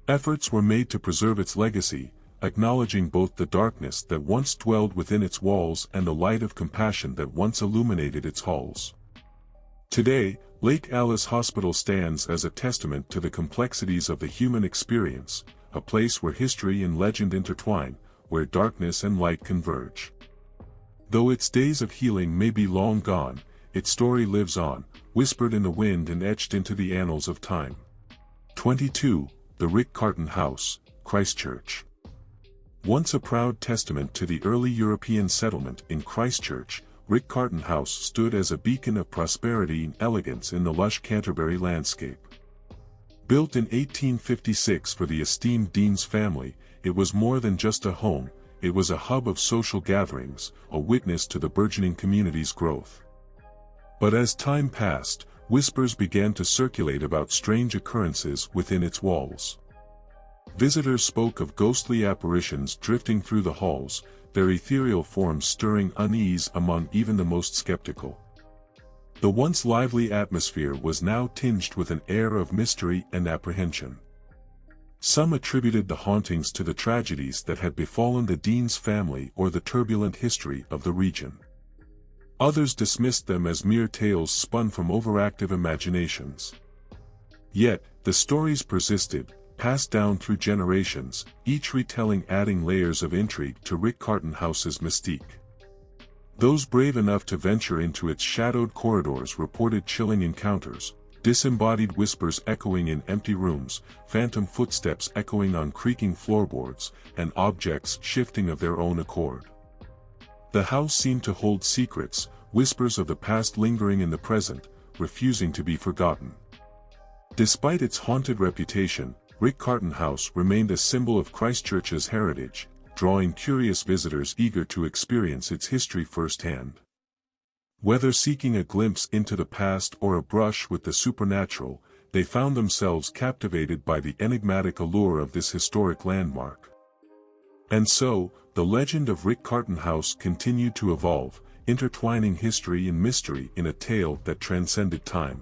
Efforts were made to preserve its legacy, acknowledging both the darkness that once dwelled within its walls and the light of compassion that once illuminated its halls. Today, Lake Alice Hospital stands as a testament to the complexities of the human experience, a place where history and legend intertwine, where darkness and light converge. Though its days of healing may be long gone, its story lives on, whispered in the wind and etched into the annals of time. 22. The Riccarton House, Christchurch. Once a proud testament to the early European settlement in Christchurch, Riccarton House stood as a beacon of prosperity and elegance in the lush Canterbury landscape. Built in 1856 for the esteemed Dean's family, it was more than just a home, it was a hub of social gatherings, a witness to the burgeoning community's growth. But as time passed, whispers began to circulate about strange occurrences within its walls. Visitors spoke of ghostly apparitions drifting through the halls, their ethereal forms stirring unease among even the most skeptical. The once lively atmosphere was now tinged with an air of mystery and apprehension. Some attributed the hauntings to the tragedies that had befallen the Dean's family or the turbulent history of the region. Others dismissed them as mere tales spun from overactive imaginations. Yet, the stories persisted, passed down through generations, each retelling adding layers of intrigue to Riccarton House's mystique. Those brave enough to venture into its shadowed corridors reported chilling encounters, disembodied whispers echoing in empty rooms, phantom footsteps echoing on creaking floorboards, and objects shifting of their own accord. The house seemed to hold secrets, whispers of the past lingering in the present, refusing to be forgotten. Despite its haunted reputation, Riccarton House remained a symbol of Christchurch's heritage, drawing curious visitors eager to experience its history firsthand. Whether seeking a glimpse into the past or a brush with the supernatural, they found themselves captivated by the enigmatic allure of this historic landmark. And so, the legend of Riccarton House continued to evolve, intertwining history and mystery in a tale that transcended time.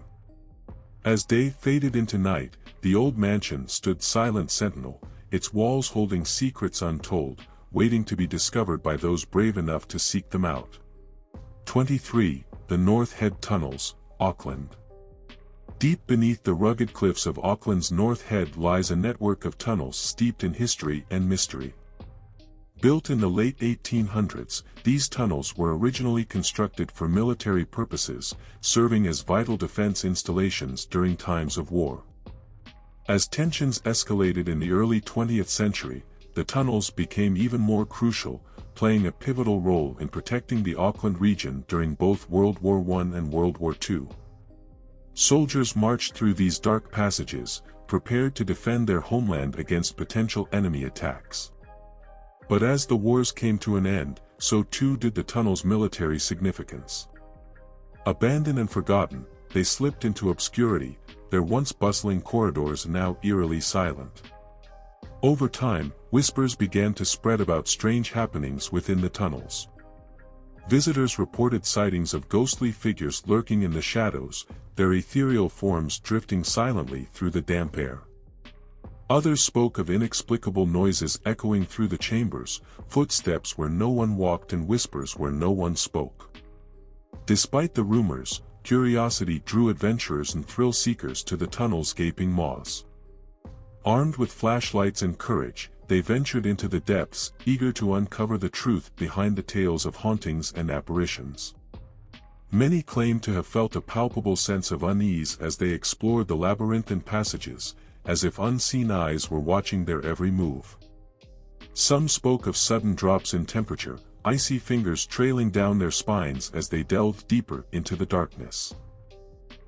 As day faded into night, the old mansion stood silent sentinel, its walls holding secrets untold, waiting to be discovered by those brave enough to seek them out. 23. The North Head Tunnels, Auckland. Deep beneath the rugged cliffs of Auckland's North Head lies a network of tunnels steeped in history and mystery. Built in the late 1800s, these tunnels were originally constructed for military purposes, serving as vital defense installations during times of war. As tensions escalated in the early 20th century, the tunnels became even more crucial, playing a pivotal role in protecting the Auckland region during both World War I and World War II. Soldiers marched through these dark passages, prepared to defend their homeland against potential enemy attacks. But as the wars came to an end, so too did the tunnel's military significance. Abandoned and forgotten, they slipped into obscurity, their once bustling corridors now eerily silent. Over time, whispers began to spread about strange happenings within the tunnels. Visitors reported sightings of ghostly figures lurking in the shadows, their ethereal forms drifting silently through the damp air. Others spoke of inexplicable noises echoing through the chambers, footsteps where no one walked and whispers where no one spoke. Despite the rumors, curiosity drew adventurers and thrill-seekers to the tunnel's gaping maws. Armed with flashlights and courage, they ventured into the depths, eager to uncover the truth behind the tales of hauntings and apparitions. Many claimed to have felt a palpable sense of unease as they explored the labyrinthine passages, as if unseen eyes were watching their every move. Some spoke of sudden drops in temperature, icy fingers trailing down their spines as they delved deeper into the darkness.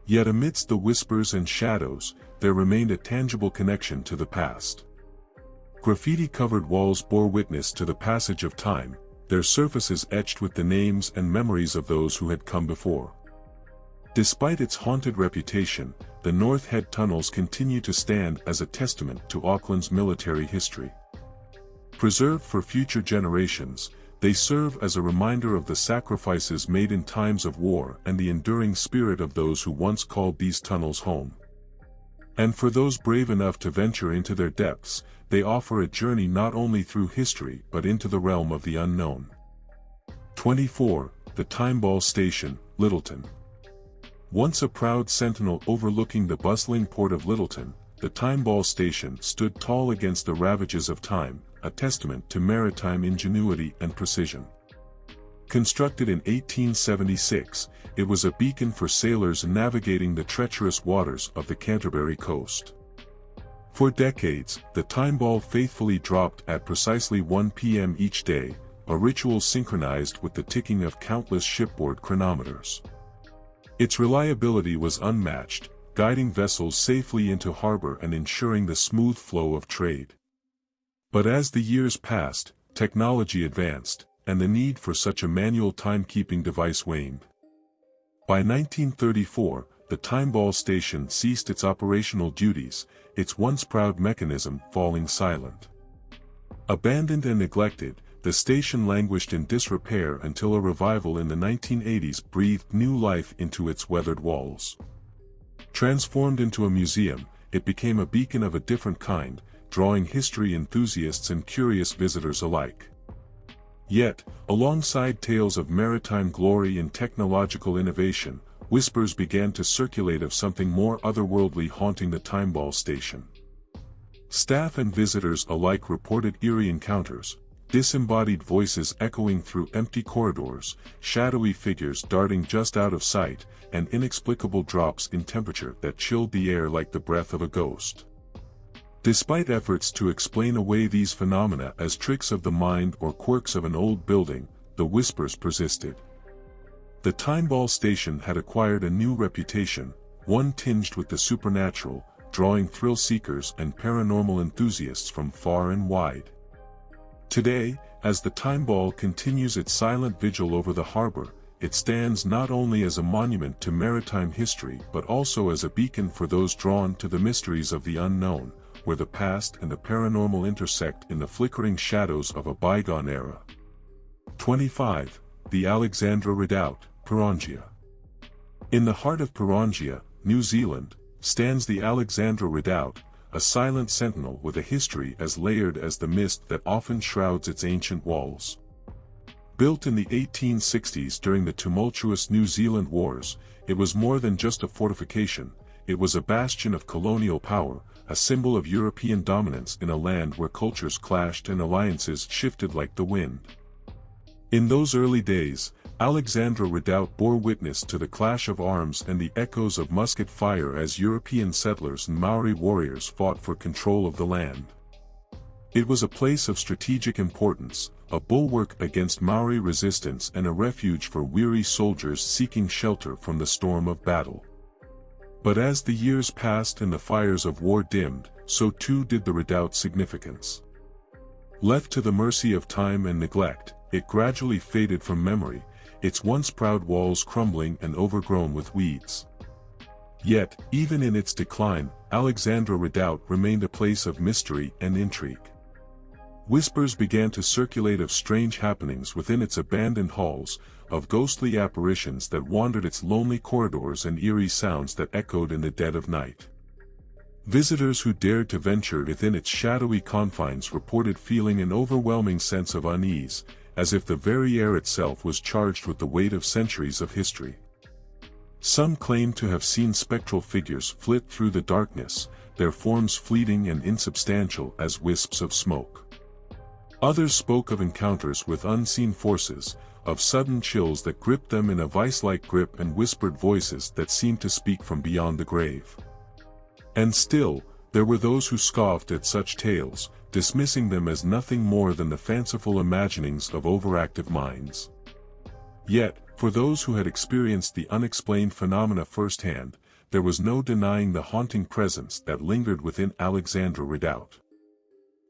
Yet amidst the whispers and shadows, there remained a tangible connection to the past. Graffiti-covered walls bore witness to the passage of time, their surfaces etched with the names and memories of those who had come before. Despite its haunted reputation, the North Head tunnels continue to stand as a testament to Auckland's military history. Preserved for future generations, they serve as a reminder of the sacrifices made in times of war and the enduring spirit of those who once called these tunnels home. And for those brave enough to venture into their depths, they offer a journey not only through history but into the realm of the unknown. 24. The Timeball Station, Lyttelton. Once a proud sentinel overlooking the bustling port of Lyttelton, the Timeball Station stood tall against the ravages of time, a testament to maritime ingenuity and precision. Constructed in 1876, it was a beacon for sailors navigating the treacherous waters of the Canterbury coast. For decades, the Timeball faithfully dropped at precisely 1 p.m. each day, a ritual synchronized with the ticking of countless shipboard chronometers. Its reliability was unmatched, guiding vessels safely into harbor and ensuring the smooth flow of trade. But as the years passed, technology advanced, and the need for such a manual timekeeping device waned. By 1934, the Timeball Station ceased its operational duties, its once proud mechanism falling silent. Abandoned and neglected, the station languished in disrepair until a revival in the 1980s breathed new life into its weathered walls. Transformed into a museum, it became a beacon of a different kind, drawing history enthusiasts and curious visitors alike. Yet, alongside tales of maritime glory and technological innovation, whispers began to circulate of something more otherworldly haunting the Timeball Station. Staff and visitors alike reported eerie encounters, disembodied voices echoing through empty corridors, shadowy figures darting just out of sight, and inexplicable drops in temperature that chilled the air like the breath of a ghost. Despite efforts to explain away these phenomena as tricks of the mind or quirks of an old building, the whispers persisted. The Timeball Station had acquired a new reputation, one tinged with the supernatural, drawing thrill-seekers and paranormal enthusiasts from far and wide. Today, as the Timeball continues its silent vigil over the harbor, it stands not only as a monument to maritime history but also as a beacon for those drawn to the mysteries of the unknown, where the past and the paranormal intersect in the flickering shadows of a bygone era. 25. The Alexandra Redoubt, Pirangia. In the heart of Pirangia, New Zealand, stands the Alexandra Redoubt, a silent sentinel with a history as layered as the mist that often shrouds its ancient walls. Built in the 1860s during the tumultuous New Zealand Wars, it was more than just a fortification, it was a bastion of colonial power, a symbol of European dominance in a land where cultures clashed and alliances shifted like the wind. In those early days, Alexandra Redoubt bore witness to the clash of arms and the echoes of musket fire as European settlers and Maori warriors fought for control of the land. It was a place of strategic importance, a bulwark against Maori resistance and a refuge for weary soldiers seeking shelter from the storm of battle. But as the years passed and the fires of war dimmed, so too did the redoubt's significance. Left to the mercy of time and neglect, it gradually faded from memory, its once proud walls crumbling and overgrown with weeds. Yet, even in its decline, Alexandra Redoubt remained a place of mystery and intrigue. Whispers began to circulate of strange happenings within its abandoned halls, of ghostly apparitions that wandered its lonely corridors and eerie sounds that echoed in the dead of night. Visitors who dared to venture within its shadowy confines reported feeling an overwhelming sense of unease, as if the very air itself was charged with the weight of centuries of history. Some claimed to have seen spectral figures flit through the darkness, their forms fleeting and insubstantial as wisps of smoke. Others spoke of encounters with unseen forces, of sudden chills that gripped them in a vice-like grip and whispered voices that seemed to speak from beyond the grave. And still, there were those who scoffed at such tales, dismissing them as nothing more than the fanciful imaginings of overactive minds. Yet, for those who had experienced the unexplained phenomena firsthand, there was no denying the haunting presence that lingered within Alexandra Redoubt.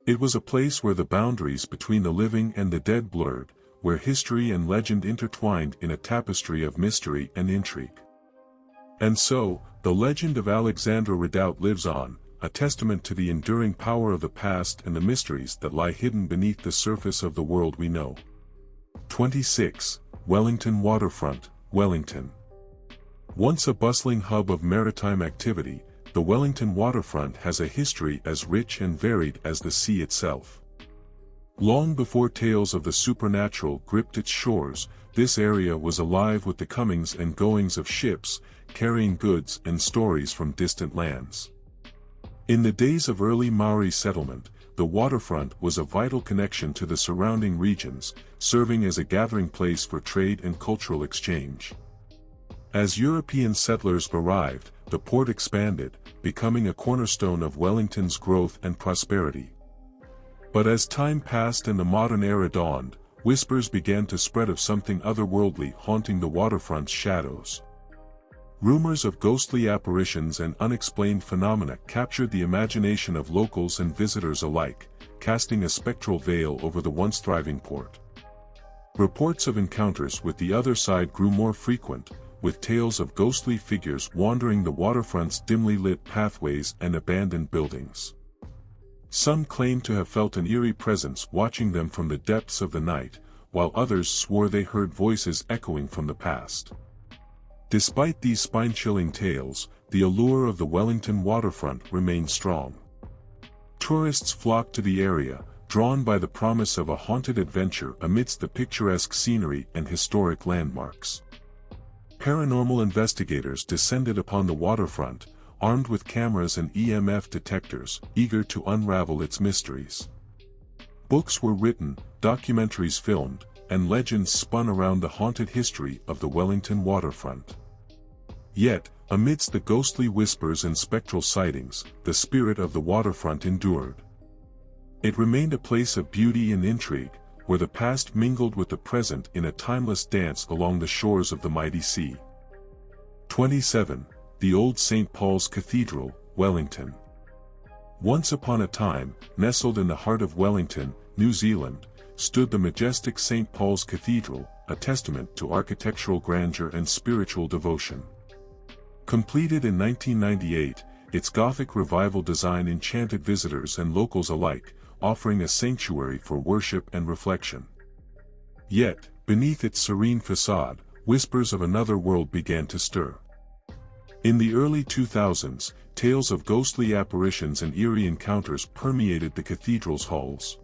It was a place where the boundaries between the living and the dead blurred, where history and legend intertwined in a tapestry of mystery and intrigue. And so, the legend of Alexandra Redoubt lives on, a testament to the enduring power of the past and the mysteries that lie hidden beneath the surface of the world we know. 26. Wellington Waterfront, Wellington. Once a bustling hub of maritime activity, the Wellington Waterfront has a history as rich and varied as the sea itself. Long before tales of the supernatural gripped its shores, this area was alive with the comings and goings of ships, carrying goods and stories from distant lands. In the days of early Maori settlement, the waterfront was a vital connection to the surrounding regions, serving as a gathering place for trade and cultural exchange. As European settlers arrived, the port expanded, becoming a cornerstone of Wellington's growth and prosperity. But as time passed and the modern era dawned, whispers began to spread of something otherworldly haunting the waterfront's shadows. Rumors of ghostly apparitions and unexplained phenomena captured the imagination of locals and visitors alike, casting a spectral veil over the once thriving port. Reports of encounters with the other side grew more frequent, with tales of ghostly figures wandering the waterfront's dimly lit pathways and abandoned buildings. Some claimed to have felt an eerie presence watching them from the depths of the night, while others swore they heard voices echoing from the past. Despite these spine-chilling tales, the allure of the Wellington waterfront remained strong. Tourists flock to the area, drawn by the promise of a haunted adventure amidst the picturesque scenery and historic landmarks. Paranormal investigators descended upon the waterfront, armed with cameras and EMF detectors, eager to unravel its mysteries. Books were written, documentaries filmed, and legends spun around the haunted history of the Wellington Waterfront. Yet, amidst the ghostly whispers and spectral sightings, the spirit of the waterfront endured. It remained a place of beauty and intrigue, where the past mingled with the present in a timeless dance along the shores of the mighty sea. 27. The Old St. Paul's Cathedral, Wellington. Once upon a time, nestled in the heart of Wellington, New Zealand, stood the majestic St. Paul's Cathedral, a testament to architectural grandeur and spiritual devotion. Completed in 1998, its Gothic Revival design enchanted visitors and locals alike, offering a sanctuary for worship and reflection. Yet, beneath its serene facade, whispers of another world began to stir. In the early 2000s, tales of ghostly apparitions and eerie encounters permeated the cathedral's halls.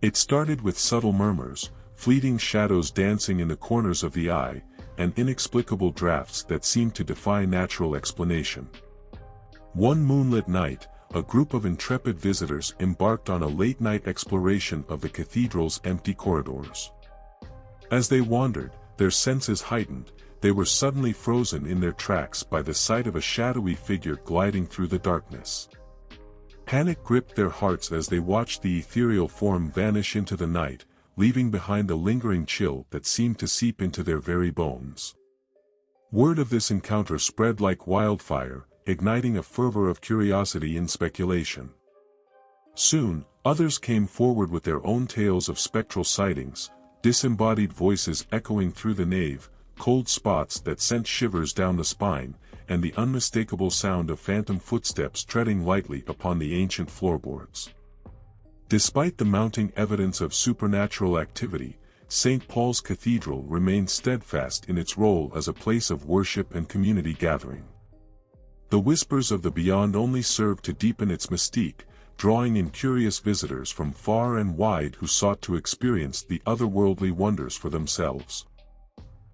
It started with subtle murmurs, fleeting shadows dancing in the corners of the eye, and inexplicable drafts that seemed to defy natural explanation. One moonlit night, a group of intrepid visitors embarked on a late-night exploration of the cathedral's empty corridors. As they wandered, their senses heightened, they were suddenly frozen in their tracks by the sight of a shadowy figure gliding through the darkness. Panic gripped their hearts as they watched the ethereal form vanish into the night, leaving behind a lingering chill that seemed to seep into their very bones. Word of this encounter spread like wildfire, igniting a fervor of curiosity and speculation. Soon, others came forward with their own tales of spectral sightings, disembodied voices echoing through the nave, cold spots that sent shivers down the spine, and the unmistakable sound of phantom footsteps treading lightly upon the ancient floorboards. Despite the mounting evidence of supernatural activity, St. Paul's Cathedral remained steadfast in its role as a place of worship and community gathering. The whispers of the beyond only served to deepen its mystique, drawing in curious visitors from far and wide who sought to experience the otherworldly wonders for themselves.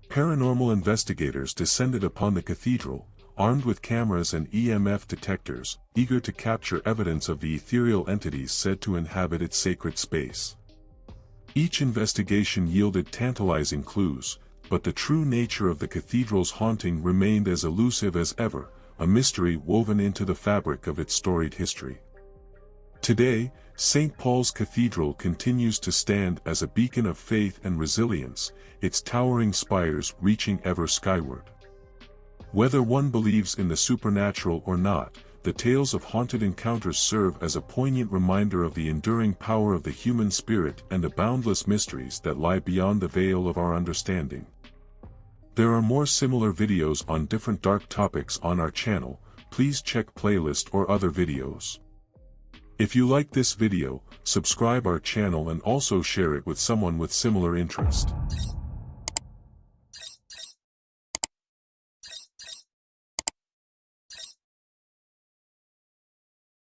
Paranormal investigators descended upon the cathedral, armed with cameras and EMF detectors, eager to capture evidence of the ethereal entities said to inhabit its sacred space. Each investigation yielded tantalizing clues, but the true nature of the cathedral's haunting remained as elusive as ever, a mystery woven into the fabric of its storied history. Today, St. Paul's Cathedral continues to stand as a beacon of faith and resilience, its towering spires reaching ever skyward. Whether one believes in the supernatural or not, the tales of haunted encounters serve as a poignant reminder of the enduring power of the human spirit and the boundless mysteries that lie beyond the veil of our understanding. There are more similar videos on different dark topics on our channel, please check playlist or other videos. If you like this video, subscribe our channel and also share it with someone with similar interest.